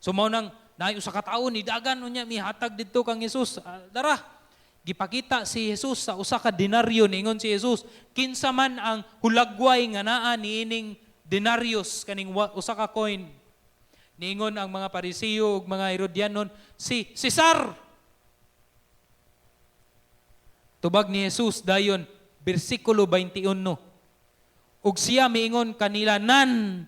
So mao nang naay usa ka tawo ni dagan unya mihatag didto kang Jesus. Dara, gipakita si Jesus sa usa ka denaryo, ningon si Jesus, kinsa man ang hulagway nga naa niining denaryos kaning usa ka coin. Ningon ang mga Pariseo ug mga Herodianon, si Cesar. Tubag ni Jesus dayon bersikulo 21. Ug siya miingon kanila, nan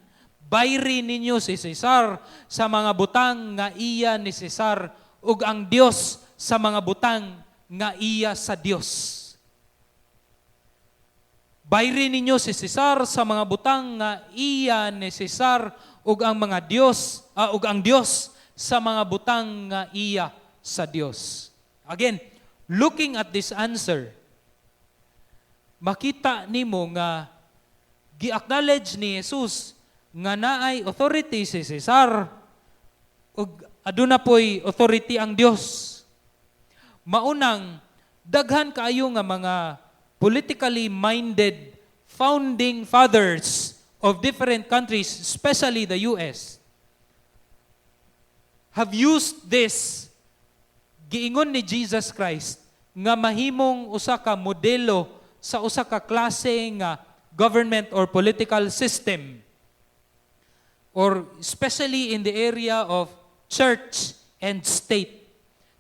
bayri ninyo si Cesar sa mga butang nga iya ni Cesar ug ang Dios sa mga butang nga iya sa Dios. Bayri ninyo si Cesar sa mga butang nga iya ni Cesar ug ang mga Dios ug ang Dios sa mga butang nga iya sa Dios. Again, looking at this answer, makita nimo nga gi-acknowledge ni Jesus nga naay authority si Cesar ug aduna poy authority ang Dios. Maunang daghan kaayo nga mga politically minded founding fathers of different countries, especially the US, have used this giingon ni Jesus Christ nga mahimong usa ka modelo sa usa ka klase nga government or political system, or especially in the area of church and state.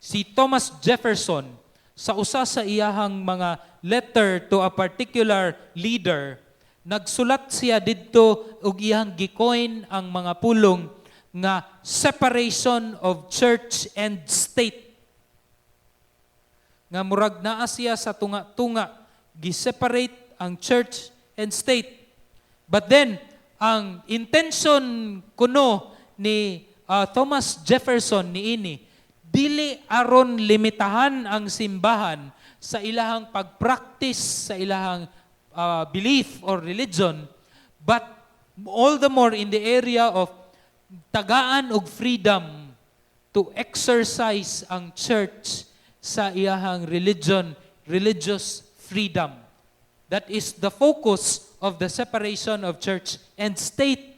Si Thomas Jefferson, sa usa sa iyahang mga letter to a particular leader, nagsulat siya didto og iyang gikoin ang mga pulong nga separation of church and state. Nga murag naa siya sa tunga-tunga, gi-separate ang church and state. But then, ang intention kuno ni Thomas Jefferson niini, dili aron limitahan ang simbahan sa ilahang pag-practice, sa ilahang belief or religion, but all the more in the area of tagaan og freedom to exercise ang church sa iyahang religious freedom. That is the focus of the separation of church and state.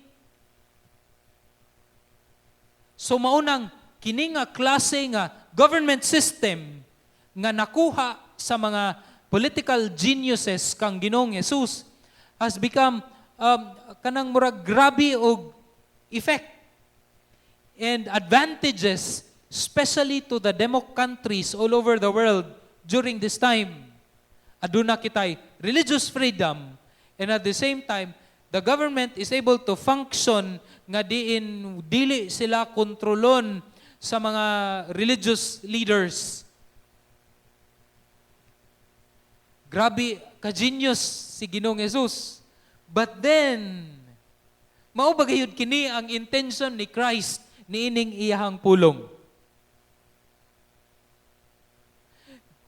So maunang kini nga klase nga government system nga nakuha sa mga political geniuses kang Ginoong Jesus has become kanang murag grabe og effect and advantages, especially to the demo countries all over the world during this time. Aduna kitay religious freedom, and at the same time the government is able to function nga dili sila kontrolon sa mga religious leaders. Grabe ka-genius si Ginoong Jesus. But then, mao ba gayud kini ang intention ni Christ niining iyahang pulong?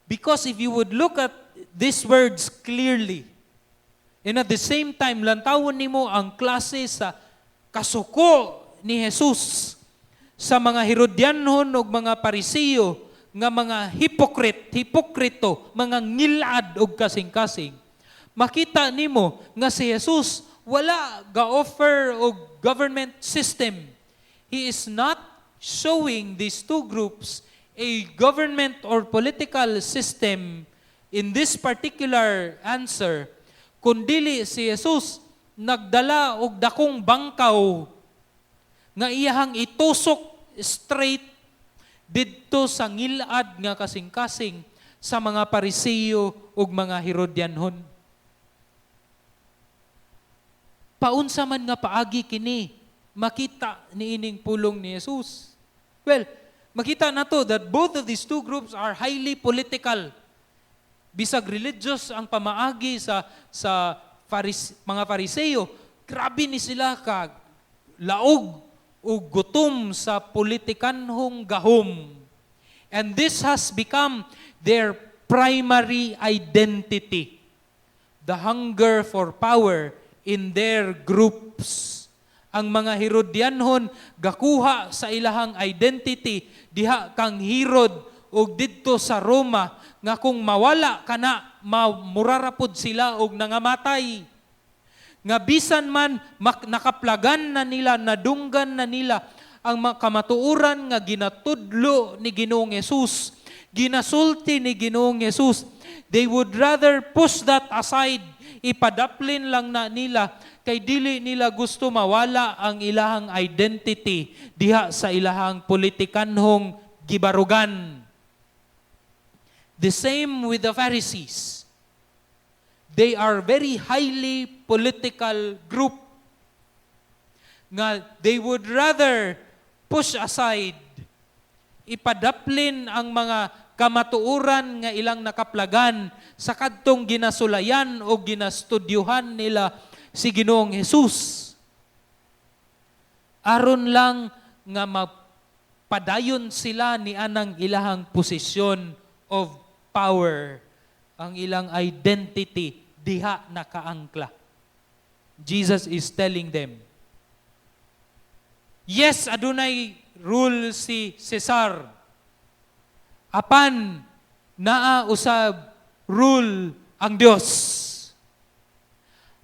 Because if you would look at these words clearly, and at the same time, lantawon nimo ang klase sa kasuko ni Jesus sa mga Herodianon ug mga Pariseo nga mga hipokrito, mga ngilad og kasing-kasing, makita nimo nga si Jesus wala ga-offer og government system. He is not showing these two groups a government or political system in this particular answer, kundili si Jesus nagdala og dakong bangkaw nga iyahang itusok straight didto sa ngilad nga kasing-kasing sa mga Pariseo ug mga Herodianhon. Paunsa man nga paagi kini makita niining pulong ni Jesus? Well, makita nato that both of these two groups are highly political. Bisag religious ang pamaagi sa mga Pariseo, grabe ni sila ka laog o gutom sa politikanhong gahom. And this has become their primary identity. The hunger for power in their groups. Ang mga Herodianhon gakuha sa ilahang identity diha kang Herod og didto sa Roma nga kung mawala kana murarapod sila og nangamatay. Nga bisan man nakaplagan na nila, nadunggan na nila ang kamatuoran nga ginatudlo ni Ginoong Hesus, ginasulti ni Ginoong Hesus, they would rather push that aside, ipadaplin lang na nila, kay dili nila gusto mawala ang ilahang identity diha sa ilahang politikanhong gibarugan. The same with the Pharisees. They are very highly political group. Nga they would rather push aside, ipadaplin ang mga kamatuoran nga ilang nakaplagan sa kadtong ginasulayan o ginastudyuhan nila si Ginoong Hesus. Aron lang nga mapadayon sila ni anang ilahang posisyon of power, ang ilang identity diha nakaangkla. Jesus is telling them, yes, adunay rule si Cesar. Apan naa usab rule ang Dios.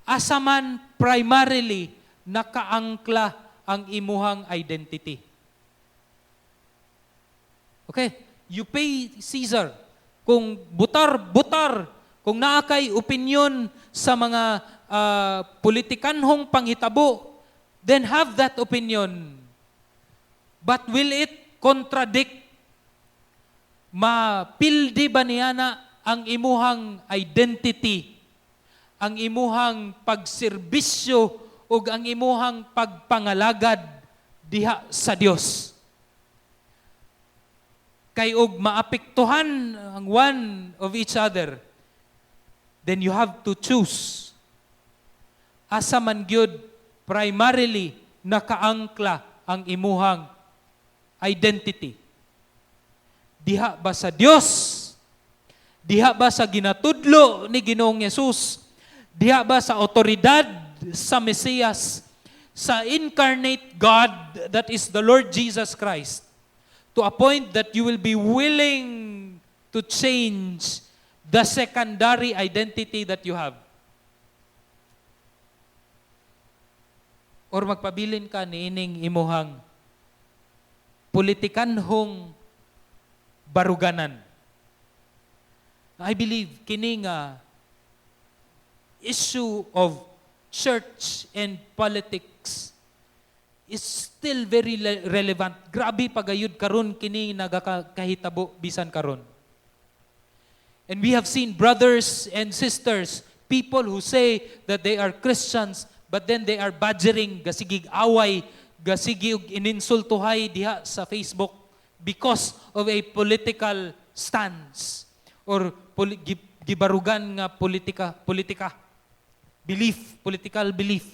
Asa man primarily nakaangkla ang imuhang identity. Okay, you pay Caesar. Kung butar, kung naakay opinion sa mga politikanhong panghitabo, then have that opinion. But will it contradict, mapildi ba niya na ang imuhang identity, ang imuhang pagserbisyo, o ang imuhang pagpangalagad diha sa Dios? Kay og maapektuhan ang one of each other, then you have to choose. Asa man gyud primarily nakaangkla ang imuhang identity. Diha ba sa Dios? Diha ba sa ginatudlo ni Ginoong Hesus? Diha ba sa otoridad sa Mesiyas, sa incarnate God that is the Lord Jesus Christ? To a point that you will be willing to change the secondary identity that you have. Or magpabilin ka niining imuhang politikanhong baruganan. I believe kini nga issue of church and politics is still very relevant. Grabe pagayud karon kini nagakahitabo bisan karon. And we have seen brothers and sisters, people who say that they are Christians, but then they are badgering, gasigig away, gasigig ininsultuhay diha sa Facebook because of a political stance or gibarugan nga political belief.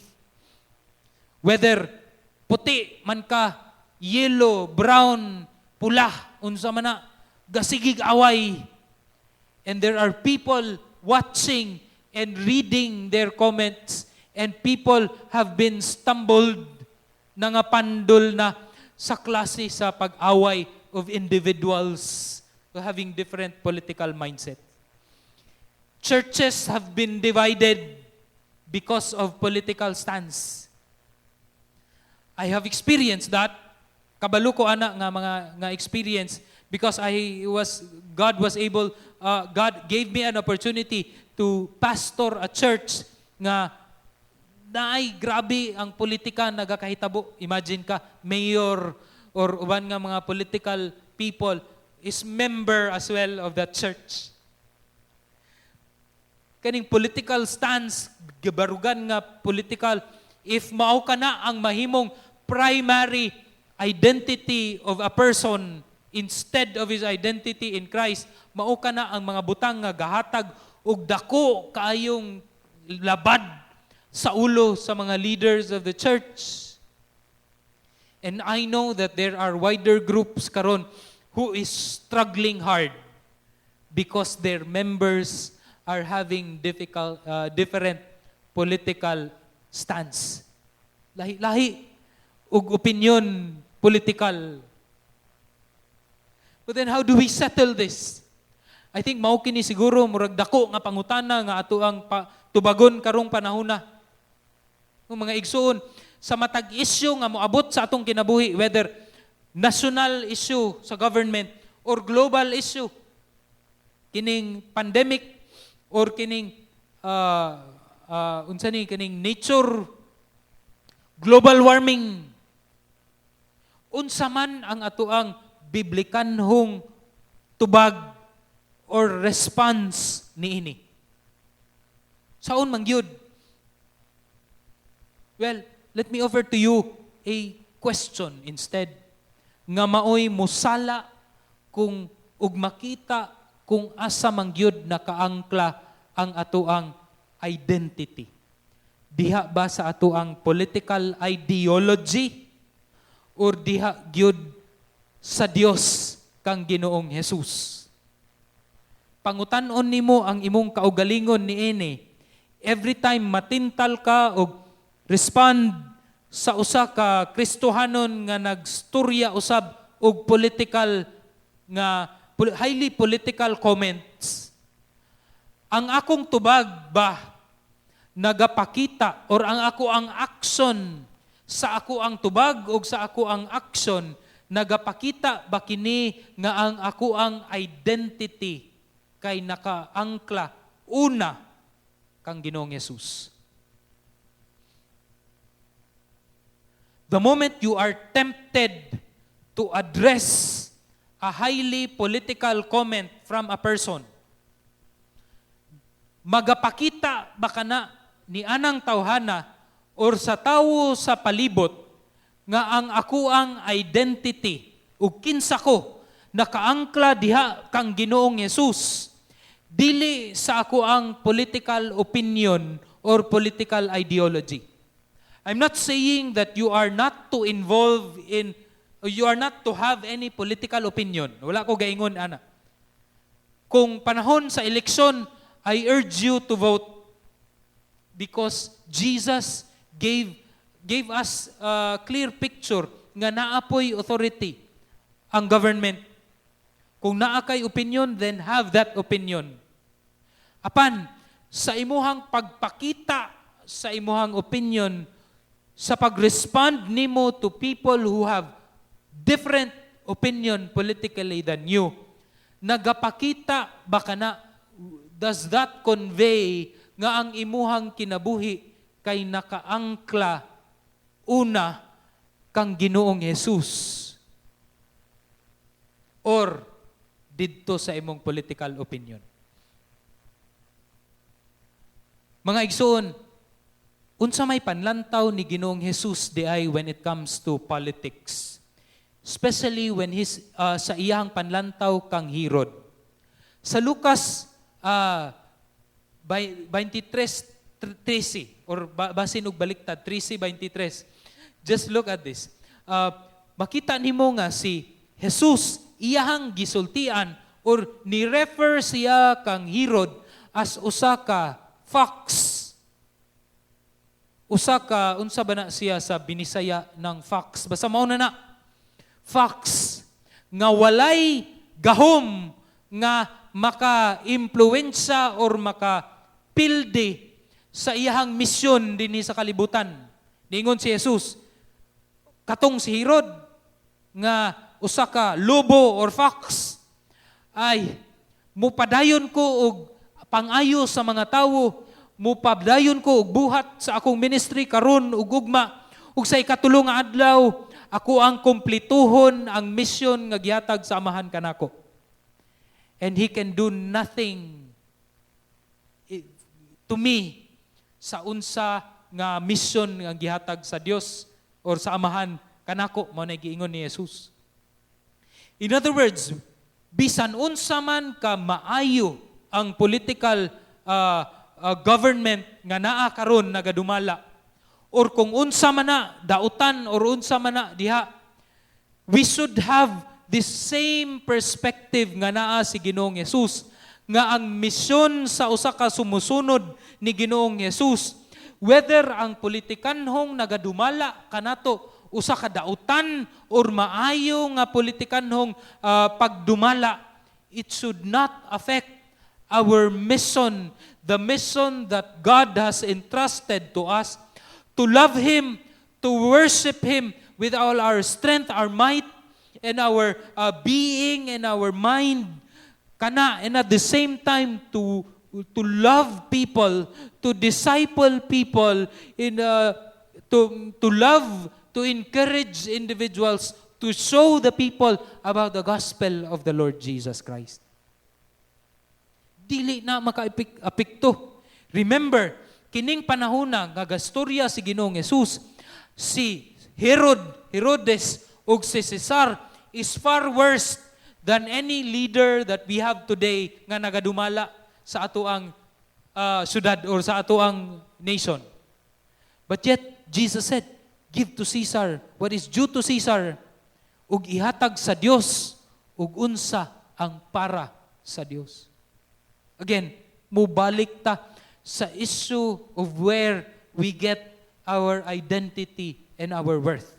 Whether puti man ka, yellow, brown, pula, unsa man na, gasigig away. And there are people watching and reading their comments, and people have been stumbled na nga pandol na sa klase sa pag-away of individuals to having different political mindset. Churches have been divided because of political stance. I have experienced that. Kabalo ko ana nga experience because God gave me an opportunity to pastor a church nga naay grabe ang politika nagakahitabo. Imagine ka, mayor or uban nga mga political people is member as well of that church. Kaning political stance, gabarugan nga political, if mao ka na ang mahimong primary identity of a person instead of his identity in Christ, mao ka na ang mga butang nga gahatag og dako kaayong labad sa ulo sa mga leaders of the church. And I know that there are wider groups karon who is struggling hard because their members are having different political stance. Lahi-lahi ug opinion political. But then how do we settle this? I think mao kini siguro murag dako nga pangutana nga ato ang tubagon karong panahona. Mga igsoon sa matag issue nga moabot sa atong kinabuhi, whether national issue sa government or global issue, kining pandemic or kining kining nature, global warming, unsa man ang atoang biblikanhong tubag or response niini. Saon man gyud? Well, let me offer to you a question instead. Nga maoy musala kung ug makita kung asa man gyud nakaangkla ang atoang identity. Diha ba sa atoang political ideology or diha gyud sa Dios kang Ginoong Hesus? Pangutan-on nimo ang imong kaugalingon niini. Every time matintal ka o respond sa usa ka Kristohanon nga nagstorya usab og political nga highly political comments, ang akong tubag ba nagapakita or ang ako ang action sa ako ang tubag o sa ako ang action nagapakita ba kini nga ang ako ang identity kay nakaangkla una kang Ginoong Hesus? The moment you are tempted to address a highly political comment from a person, magapakita ba kana ni anang tawhana or sa tawo sa palibot nga ang ako ang identity ug kinsa ko nakaangkla diha kang Ginoong Hesus, dili sa ako ang political opinion or political ideology. I'm not saying that you are not to involve in, you are not to have any political opinion. Wala ko gaingon, ana. Kung panahon sa eleksyon, I urge you to vote because Jesus gave us a clear picture nga naapoy authority ang government. Kung naa kay opinion, then have that opinion. Apan, sa imuhang pagpakita sa imuhang opinion, sa pag-respond nimo to people who have different opinion politically than you, nagapakita ba kana, does that convey nga ang imuhang kinabuhi kay nakaangkla una kang Ginoong Hesus? Or didto sa imong political opinion? Mga igsoon, unsa may panlantaw ni Ginoong Hesus diay when it comes to politics? Especially when sa iyang panlantaw kang Herod. Sa Lucas 23:13 or basin og baliktad 13:23. Just look at this. Makita nimo nga si Jesus iyang gisultian or ni-refer siya kang Herod as usa ka fox. Unsa ba na siya sa binisaya ng fox? Basta mao na. Fox nga walay gahom nga maka-impluwensya or maka-pilde sa iyahang misyon dinhi sa kalibutan. Ningon si Jesus, katong si Herod nga usa ka lobo or fox ay mupadayon ko og pangayo sa mga tawo, mupadayon ko og buhat sa akong ministry karon ug ugma, ug sa ikatulo nga adlaw ako ang kumplituhon ang mission nga gihatag sa Amahan kanako. And he can do nothing to me sa unsa nga mission nga gihatag sa Dios or sa Amahan kanako, mao na giingon ni Jesus. In other words, bisan unsa man ka maayo ang political government nga naa karon nagadumala, or kung unsa man na dautan or unsa man na diha, we should have this same perspective nga naa si Ginoong Hesus, nga ang misyon sa usa ka sumusunod ni Ginoong Hesus, whether ang politikanhong nagadumala kanato usa ka dautan or maayo nga politikanhong pagdumala, it should not affect our mission, the mission that God has entrusted to us, to love Him, to worship Him with all our strength, our might, and our being and our mind, and at the same time to love people, to disciple people, to love, to encourage individuals, to show the people about the gospel of the Lord Jesus Christ. Dili na maka-apekto. Remember, kining panahona nga gastorya si Ginoong Hesus, si Herodes ug si Cesar is far worse than any leader that we have today nga nagadumala sa atoang syudad or sa atoang nation. But yet, Jesus said, give to Caesar what is due to Caesar, ug ihatag sa Dios ug unsa ang para sa Dios. Again, mubalik ta sa issue of where we get our identity and our worth.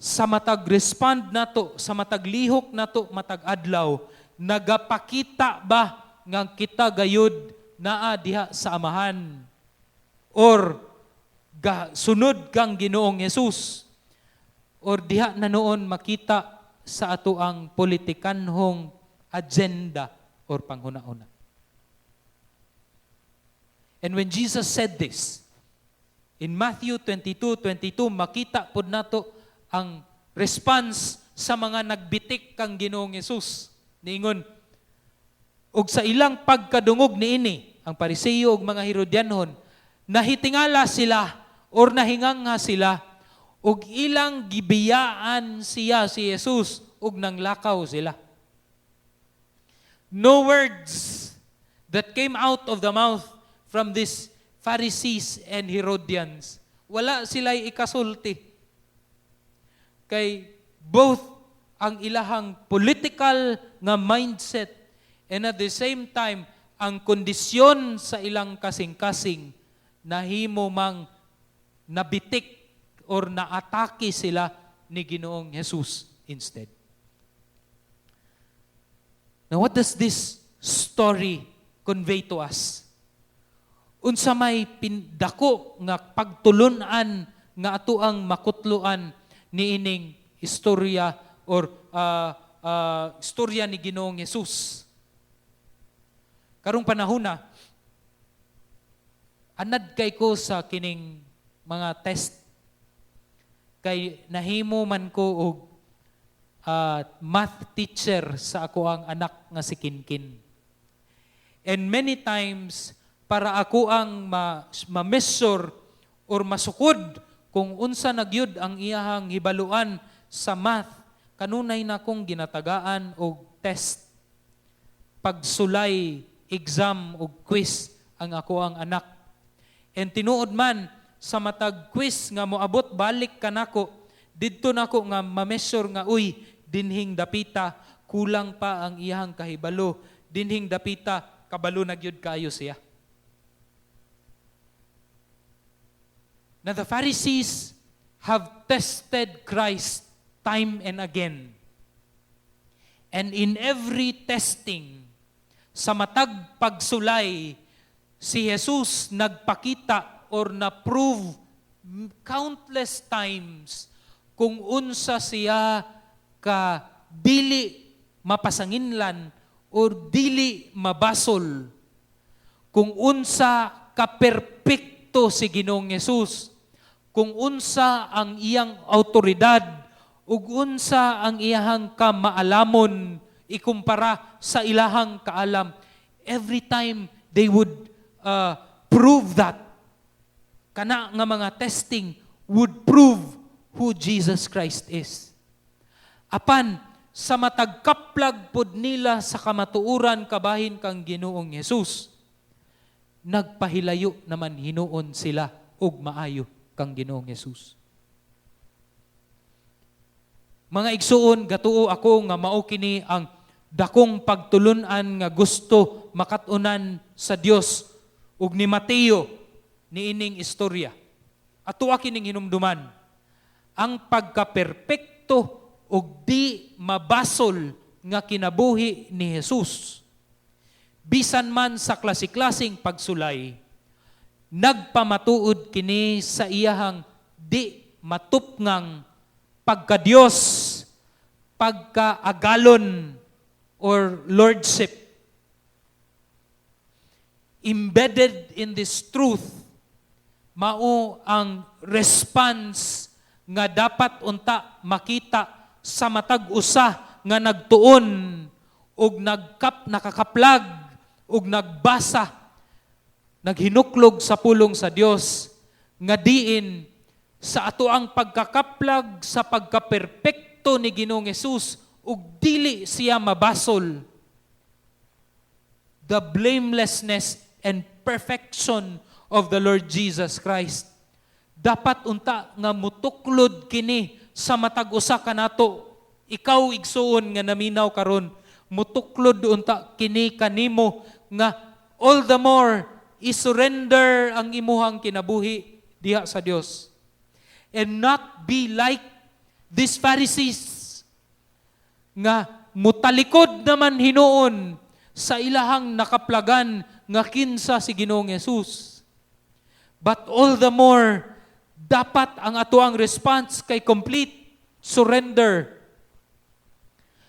Sa matag respond nato, sa matag lihok nato, matag adlaw, nagapakita ba nga kita gayud naa diha sa Amahan? Or sunod kang Ginoong Hesus? Or diha na noon makita sa ato ang politikanhong agenda or panghuna-una? And when Jesus said this, in Matthew 22:22, makita pod nato ang response sa mga nagbitik kang Ginoong Hesus. Niingon, ug sa ilang pagkadungog niini, ang Pariseo ug mga Herodianhon, nahitingala sila or nahinganga sila, ug ilang gibiyaan siya si Jesus ug nanglakaw sila. No words that came out of the mouth from these Pharisees and Herodians. Wala sila'y ikasulti. Kay both ang ilahang political nga mindset and at the same time, ang kondisyon sa ilang kasing-kasing nahimo mang nabitik or naatake sila ni Ginoong Hesus instead. Now, what does this story convey to us? Unsa may dako nga pagtulunan nga ato ang makutluan niining istorya or istorya ni Ginoong Hesus. Karong panahona, anad kay ko sa kining mga test. Kay nahimo man ko og math teacher sa ako ang anak nga si Kinkin. And many times, para ako ang ma-measure or masukod kung unsa nagyud ang iyahang hibaluan sa math, kanunay na kong ginatagaan og test, pagsulay, exam o quiz ang ako ang anak. And tinuod man sa matag quiz nga moabot balik kanako, didto nako nga ma-measure nga uy, dinhing dapita kulang pa ang iyahang kahibalo, dinhing dapita kabalo na gyud kayo siya. Now the Pharisees have tested Christ time and again. And in every testing, sa matag pagsulay, si Jesus nagpakita or na-prove countless times kung unsa siya ka dili mapasanginlan or dili mabasol, kung unsa ka perpekto si Ginoong Hesus, kung unsa ang iyang autoridad ug unsa ang iyang kamaalamon ikumpara sa ilahang kaalam. Every time they would prove that, kana nga mga testing would prove who Jesus Christ is. Apan sa matagkaplag pod nila sa kamatuuran kabahin kang Ginoong Hesus, nagpahilayo naman hinuon sila og maayo kang Ginoong Hesus. Mga igsuon, gatuo ako nga mao kini ang dakong pagtulunan nga gusto makatunan sa Dios ug ni Mateo niining istorya. Ato kining hinumduman ang pagkaperpekto ug di mabasol nga kinabuhi ni Jesus. Bisan man sa klase-klaseng pagsulay, nagpamatuod kini sa iyahang di matupngang pagka-Diyos, pagka-agalon, or lordship. Embedded in this truth, mao ang response nga dapat unta makita sa matag usa nga nagtuon ug nakakaplag ug nagbasa, naghinuklog sa pulong sa Dios nga diin sa ato ang pagkakaplag sa pagkaperpekto ni Ginoong Hesus ug dili siya mabasol, the blamelessness and perfection of the Lord Jesus Christ. Dapat unta nga mutuklod kini sa matag usa kanato. Ikaw igsuon nga naminaw karon, mutuklod unta kini kanimo nga all the more isurrender ang imuhang kinabuhi diha sa Dios. And not be like these Pharisees nga mutalikod naman hinuon sa ilahang nakaplagan nga kinsa si Ginoong Hesus. But all the more, dapat ang atuang response kay complete surrender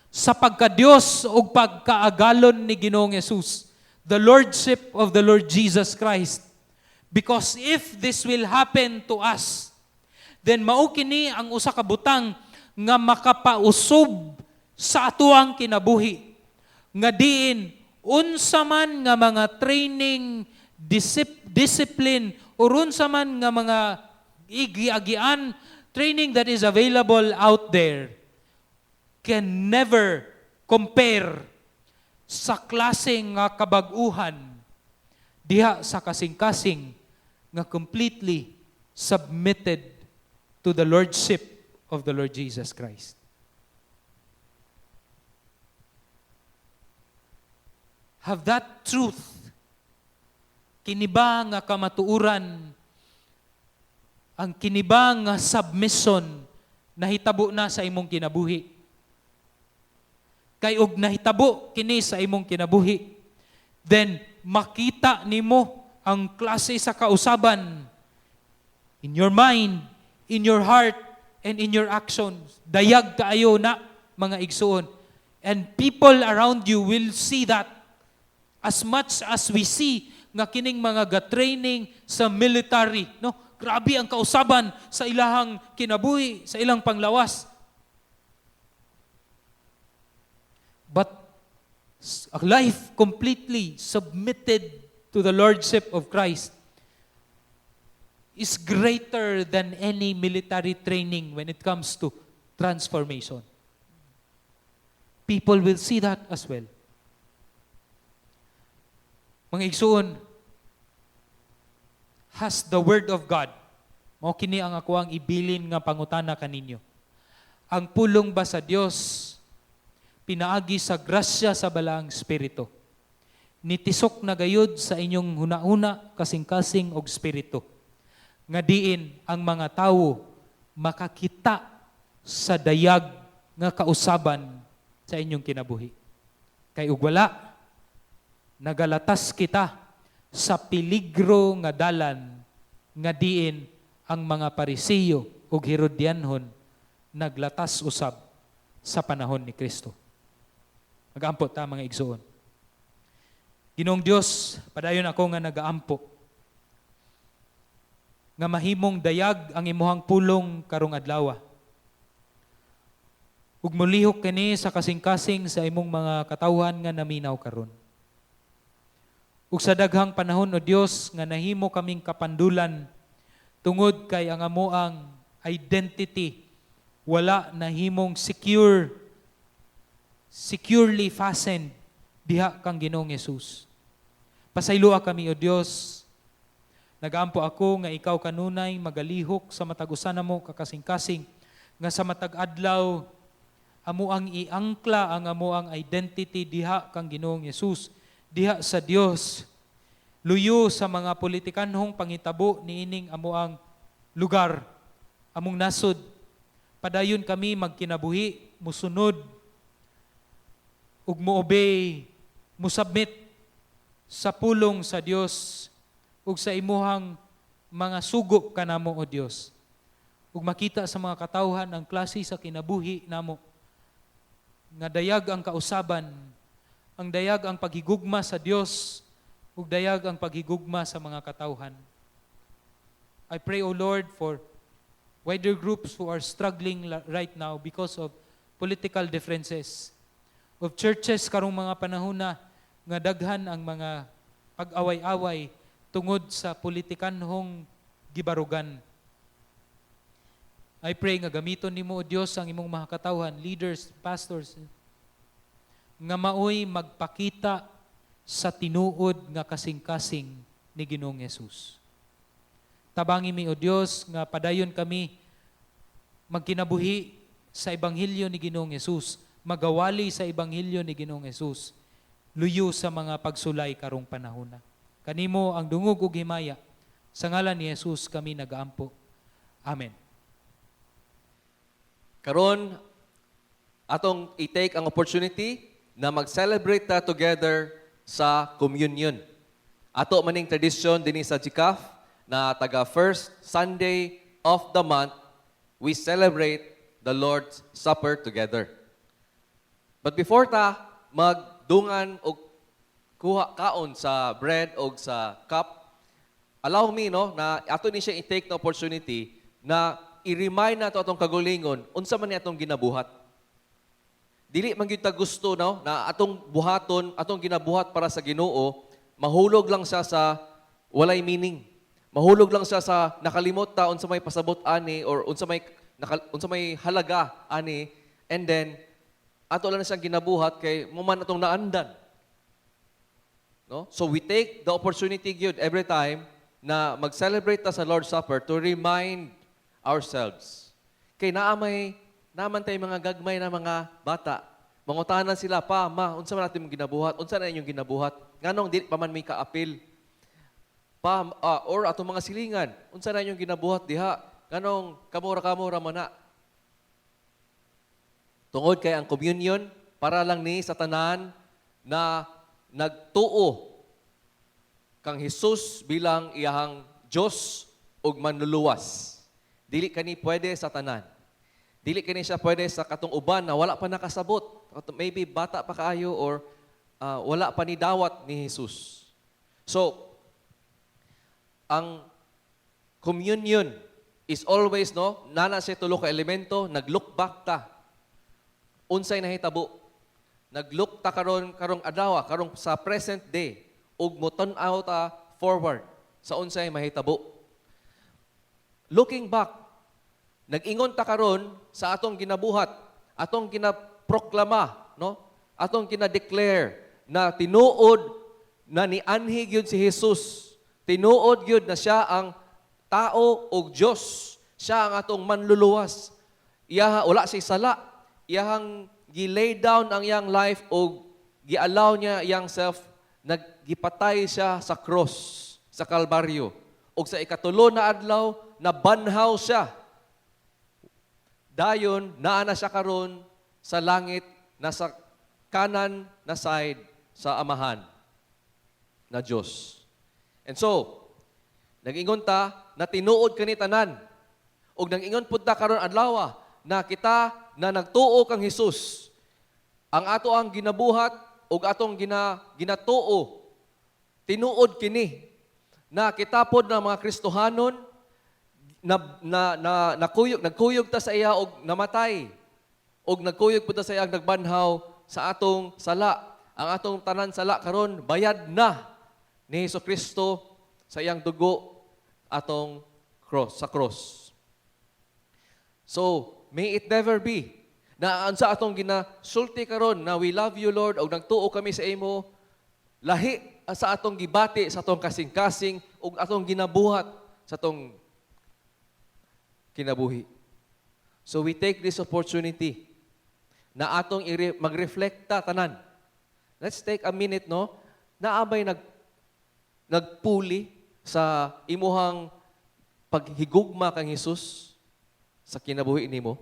sa pagka-Diyos o pagkaagalon ni Ginoong Hesus, the Lordship of the Lord Jesus Christ. Because if this will happen to us, then mao kini ang usa ka butang nga makapausob sa atuang kinabuhi. Nga diin unsa man nga mga training, discipline, o unsa man nga mga igiagian, training that is available out there can never compare sa klaseng nga kabag-uhan diha sa kasing-kasing nga completely submitted to the Lordship of the Lord Jesus Christ. Have that truth, kiniba nga kamatuuran, ang kiniba nga submission, nahitabo na sa imong kinabuhi. Kay og nahitabo kini sa imong kinabuhi, then makita nimo ang klase sa kausaban in your mind, in your heart, and in your actions. Dayag kaayo na, mga igsuon. And people around you will see that as much as we see nga kining mga ga-training sa military. No? Grabe ang kausaban sa ilahang kinabuhi, sa ilang panglawas. But a life completely submitted to the Lordship of Christ is greater than any military training when it comes to transformation. People will see that as well. Mga igsuon, has the Word of God, mao kini ang ako ang ibilin nga pangutana kaninyo. Ang pulong ba sa Dios pinaagi sa grasya sa balaang Espiritu, nitisok na gayud sa inyong hunahuna kasing-kasing og Espiritu, nga diin ang mga tawo makakita sa dayag nga kausaban sa inyong kinabuhi. Kay ug wala, nagalatas kita sa peligro nga dalan nga diin ang mga Parisiyo ug Herodianhon naglatas usab sa panahon ni Kristo. Mag-ampot ta mga igsoon. Ginoong Dios, padayon ako nga nagaampo nga mahimong dayag ang imuhang pulong karong adlaw. Ug mulihok kini sa kasing-kasing sa imong mga katawhan nga naminaw karon. Ug sa daghang panahon o Dios nga nahimo kaming kapandulan tungod kay ang amoang identity wala nahimong securely fastened diha kang Ginoong Hesus. Pasaylua kami o Dios. Nagaampo ako nga ikaw kanunay magalihok sa matag usa namo kakasing-kasing nga sa matag adlaw amo ang iangkla ang amo ang identity diha kang Ginoong Hesus, diha sa Dios. Luyo sa mga politikanhong pangitabo niining amo ang lugar, among nasod. Padayon kami magkinabuhi, musunod ug mo-obey, musubmit sa pulong sa Dios ug sa imuhang mga sugo kanamo o Dios. Ug makita sa mga katawhan ang klase sa kinabuhi namo nga dayag ang kausaban, ang dayag ang paghigugma sa Dios, ug dayag ang paghigugma sa mga katawhan. I pray, O Lord, for wider groups who are struggling right now because of political differences, of churches karong mga panahon na nga daghan ang mga pag-away-away tungod sa politikanhong gibarugan. I pray nga gamiton nimo o Dios ang imong mga katawhan, leaders, pastors, nga maoy magpakita sa tinuod nga kasing-kasing ni Ginoong Hesus. Tabangi mi o Dios nga padayon kami magkinabuhi sa ebanghelyo ni Ginoong Hesus, magawali sa ebanghelyo ni Ginoong Hesus, luyo sa mga pagsulay karong panahon. Kanimo ang dungog ug himaya sa ngalan ni Hesus kami nagaampo. Amen. Karon atong i-take ang opportunity na mag-celebrate ta together sa communion. Ato maning tradisyon dinhi sa GCAF na taga first Sunday of the month, we celebrate the Lord's Supper together. But before ta magdungan og kuha kaon sa bread o sa cup, allow me na ato ni siya i-take na opportunity na i-remind nato atong kagulingon unsa man ni atong ginabuhat. Dili man gyud ta gusto na atong buhaton, atong ginabuhat para sa Ginoo, mahulog lang siya sa walay meaning. Mahulog lang siya sa nakalimot ta unsa may pasabot ani or unsa may halaga ani, and then ato lang siyang ginabuhat kay mo man atong naandan. No? So we take the opportunity gyud every time na mag-celebrate ta sa Lord's Supper to remind ourselves. Kay naman tayo mga gagmay na mga bata. Mangutanan sila, pa, ma, unsa man natin mong ginabuhat? Unsa na inyong ginabuhat? Nganong di pa man may kaapil? Pa, or atong mga silingan, unsa na inyong ginabuhat diha? Nganong kamura-kamura man na? Tungod kay ang communion, para lang ni sa tanan na nagtuo kang Hesus bilang iyahang Diyos ug manluluwas. Dili kani pwede sa tanan. Dili kani siya pwede sa katong uban na wala pa nakasabot. Maybe bata pa kaayo or wala pa ni dawat ni Jesus. So, ang communion is always, nana siya tulo ka elemento, nag-look back ta. Unsay nahitabo. Nag-look ta karong adlaw, karong sa present day, ug moton-aw ta forward sa unsay mahitabo. Looking back, nag-ingon ta karon sa atong ginabuhat, atong ginaproklama, atong ginadeclare na tinuod na nianhi gyud si Jesus. Tinuod gyud na siya ang tao o Dios. Siya ang atong manluluwas. Wala siya sala. Iyahang gi-lay down ang iyang life o gi-allow niya iyang self, naggipatay siya sa cross, sa Kalbaryo. O sa ikatulo na adlaw, nabanhaw siya. Dayon, naana siya karon sa langit nasa kanan na side sa amahan na Diyos. And so, nag-ingon ta na tinuod kani tanan. Og nag-ingon pud ta karon adlaw na kita na nagtuo kang Hesus. Ang ato ang ginabuhat og atong ginatuo tinuod kini na kita pod na mga Kristohanon nagkuyog ta sa iya og namatay. Og nagkuyog pud ta sa iya nagbanhaw sa atong sala. Ang atong tanan sala karon bayad na ni Hesukristo sa iyang dugo atong cross. So, may it never be na sa atong ginasulti karon na we love you Lord og nagtuo kami sa imo lahi sa atong gibati sa atong kasing-kasing ug atong ginabuhat sa atong kinabuhi. So we take this opportunity na atong magreflekta tanan. Let's take a minute, no? Naabay nagpuli sa imuhang paghigugma kang Hesus sa kinabuhi nimo.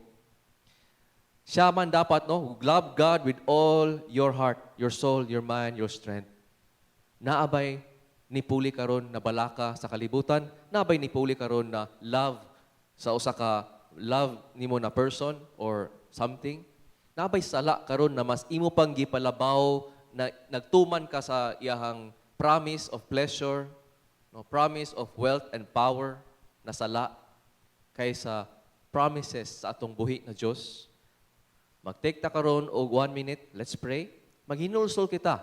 Siya man dapat, no? Love God with all your heart, your soul, your mind, your strength. Naabay nipuli karon na balaka sa kalibutan, naabay nipuli karon na love sa usa ka love nimo na person or something. Naabay sala karon na mas imo pang gipalabaw na nagtuman ka sa iyahang promise of pleasure, no, promise of wealth and power na sala kaysa promises sa atong buhi nga Dios. Mag-take ta karon og 1 minute, let's pray. Maghinulsol kita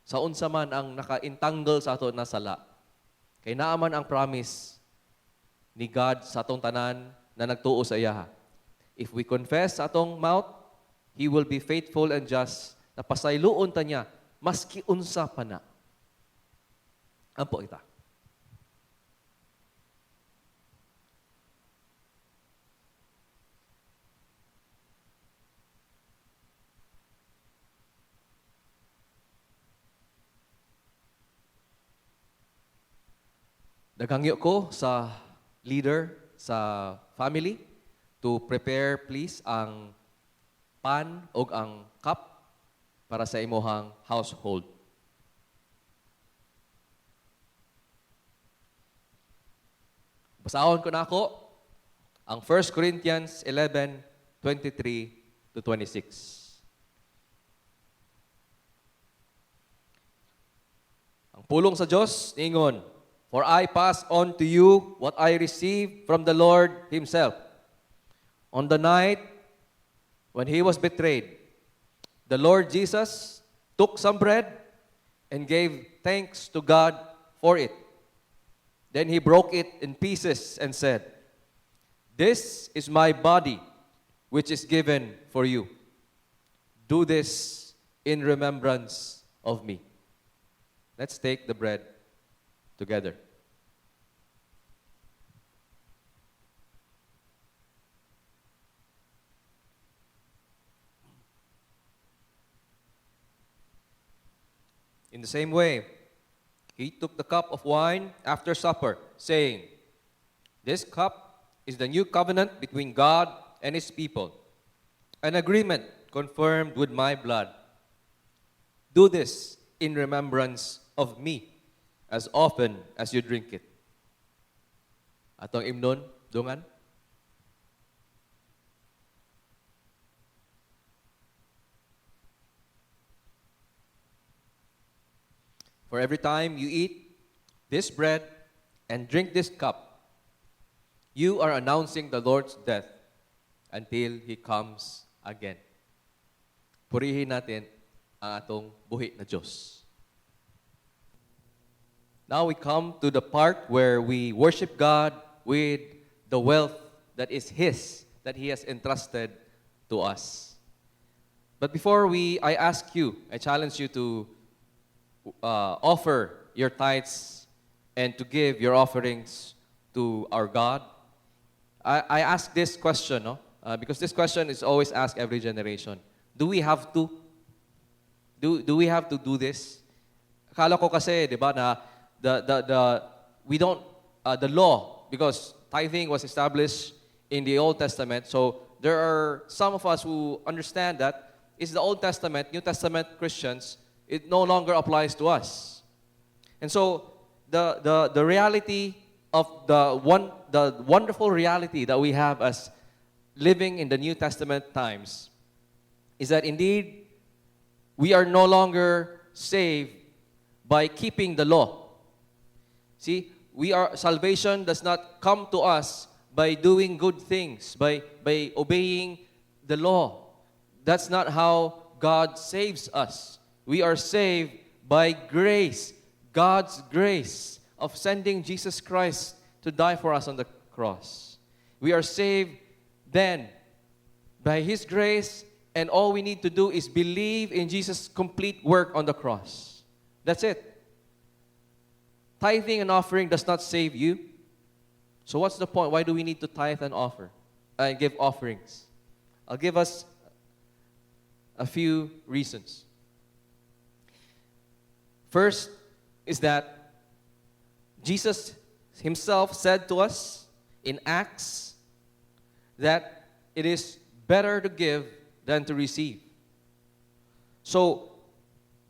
sa unsa man ang naka-entangle sa ato na sala. Kay naa man ang promise ni God sa atong tanan na nagtuo sa iya. If we confess sa atong mouth, He will be faithful and just na pasayloon ta niya maski unsa pa na. Ampo kita. Naghangyo ko sa leader sa family to prepare please ang pan o ang cup para sa imuhang household. Basahon ko na ako ang 1 Corinthians 11:23 to 26. Ang pulong sa Diyos, ningon, "For I pass on to you what I received from the Lord Himself. On the night when He was betrayed, the Lord Jesus took some bread and gave thanks to God for it. Then He broke it in pieces and said, 'This is my body, which is given for you. Do this in remembrance of me.'" Let's take the bread together. In the same way, He took the cup of wine after supper, saying, "This cup is the new covenant between God and His people, an agreement confirmed with my blood. Do this in remembrance of me as often as you drink it." Atong imnon, dungan. For every time you eat this bread and drink this cup, you are announcing the Lord's death until He comes again. Purihin natin ang atong buhi na Diyos. Now we come to the part where we worship God with the wealth that is His, that He has entrusted to us. But before I challenge you to offer your tithes and to give your offerings to our God. I ask this question, no? Because this question is always asked every generation. Do we have to? Do we have to do this? Akala ko kasi, di ba, na the law, because tithing was established in the Old Testament, so there are some of us who understand that is the Old Testament, New Testament Christians, it no longer applies to us. And so the reality of the wonderful reality that we have as living in the New Testament times is that indeed we are no longer saved by keeping the law. See, salvation does not come to us by doing good things, by obeying the law. That's not how God saves us. We are saved by grace, God's grace of sending Jesus Christ to die for us on the cross. We are saved then by His grace, and all we need to do is believe in Jesus' complete work on the cross. That's it. Tithing and offering does not save you. So what's the point? Why do we need to tithe and offer and give offerings? I'll give us a few reasons. First is that Jesus Himself said to us in Acts that it is better to give than to receive. So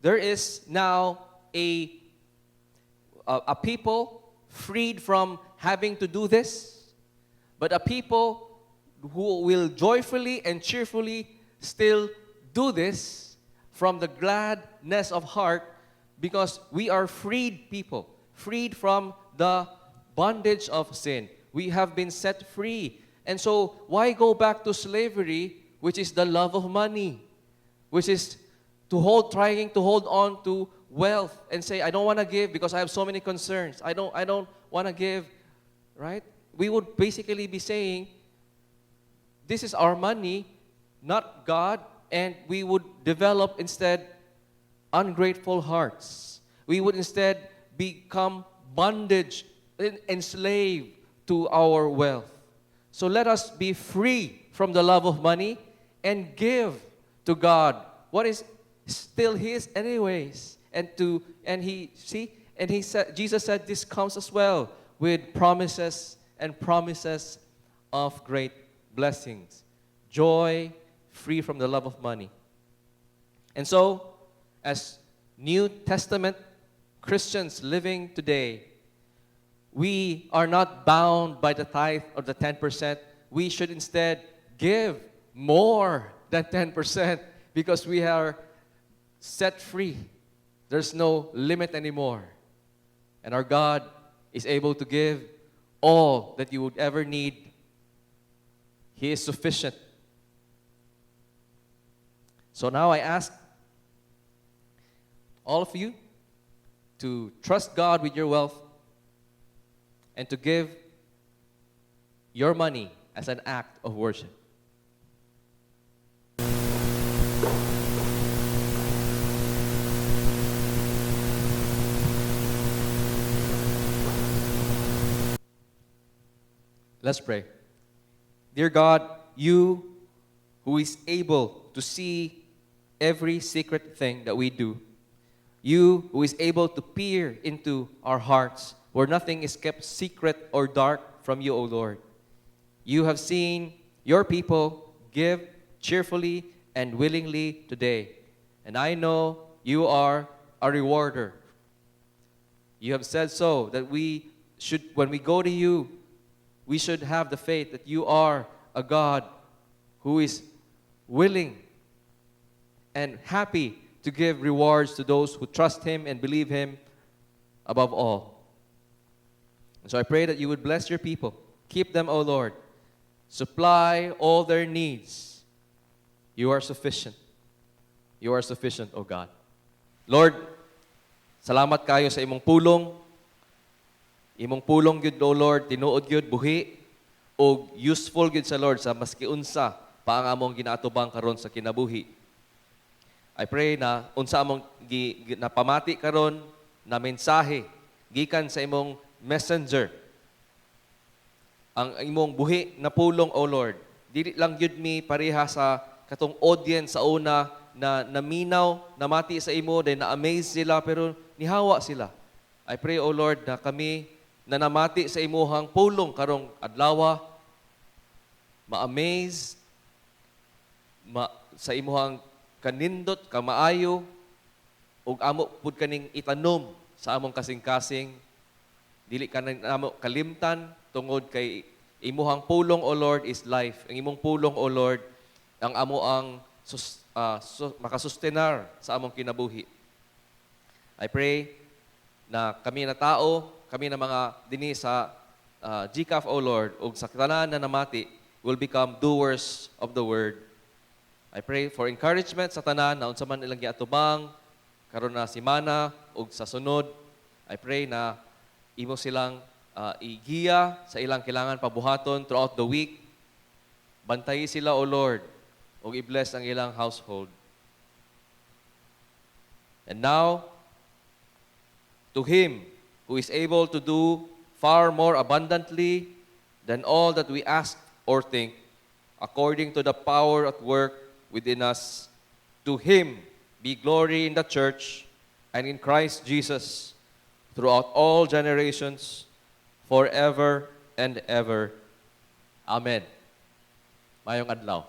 there is now a people freed from having to do this, but a people who will joyfully and cheerfully still do this from the gladness of heart, because we are freed people, freed from the bondage of sin. We have been set free. And so why go back to slavery, which is the love of money, which is trying to hold on to wealth and say, I don't want to give because I have so many concerns. I don't want to give, right? We would basically be saying, this is our money, not God, and we would develop instead ungrateful hearts. We would instead become bondage, enslaved to our wealth. So let us be free from the love of money and give to God what is still His anyways. Jesus said this comes as well with promises and promises of great blessings. Joy, free from the love of money. And so, as New Testament Christians living today, we are not bound by the tithe or the 10%. We should instead give more than 10% because we are set free. There's no limit anymore. And our God is able to give all that you would ever need. He is sufficient. So now I ask all of you to trust God with your wealth and to give your money as an act of worship. Let's pray. Dear God, you who is able to see every secret thing that we do, you who is able to peer into our hearts where nothing is kept secret or dark from you, O Lord. You have seen your people give cheerfully and willingly today. And I know you are a rewarder. You have said so that we should, when we go to you, we should have the faith that you are a God who is willing and happy to give rewards to those who trust Him and believe Him above all. And so I pray that you would bless your people. Keep them, O Lord. Supply all their needs. You are sufficient. You are sufficient, O God. Lord, salamat kayo sa imong pulong. Imong pulong gyud, O Lord, tinuod gyud buhi o useful gyud sa Lord sa maski unsa pa ang among ginaatubang karon sa kinabuhi. I pray na unsa among napamati karon na mensahe gikan sa imong messenger, ang imong buhi na pulong, O Lord, dili lang gyud mi pareha sa katong audience sa una na naminaw, namati sa imo, then na-amaze sila, pero nihawa sila. I pray, O Lord, na kami na namati sa imuhang pulong karong adlaw, ma-amaze sa imuhang kanindot, kamaayo, ug amo pud kaning itanom sa among kasing-kasing. Dili ka amo kalimtan tungod kay imuhang pulong, O Lord, is life. Ang imong pulong, O Lord, ang amo ang makasustenar sa among kinabuhi. I pray na kami na tao, kami na mga dini sa GCAF, O Lord, ug sa tanan na namati, will become doers of the word. I pray for encouragement sa tanan na unsa man ilang giatubang karon na semana ug sa sunod. I pray na imo silang igiya sa ilang kailangan pabuhaton throughout the week. Bantayi sila, O Lord, ug i-bless ang ilang household. And now, to Him who is able to do far more abundantly than all that we ask or think, according to the power at work within us, to Him be glory in the church and in Christ Jesus throughout all generations, forever and ever. Amen. Mayong adlaw.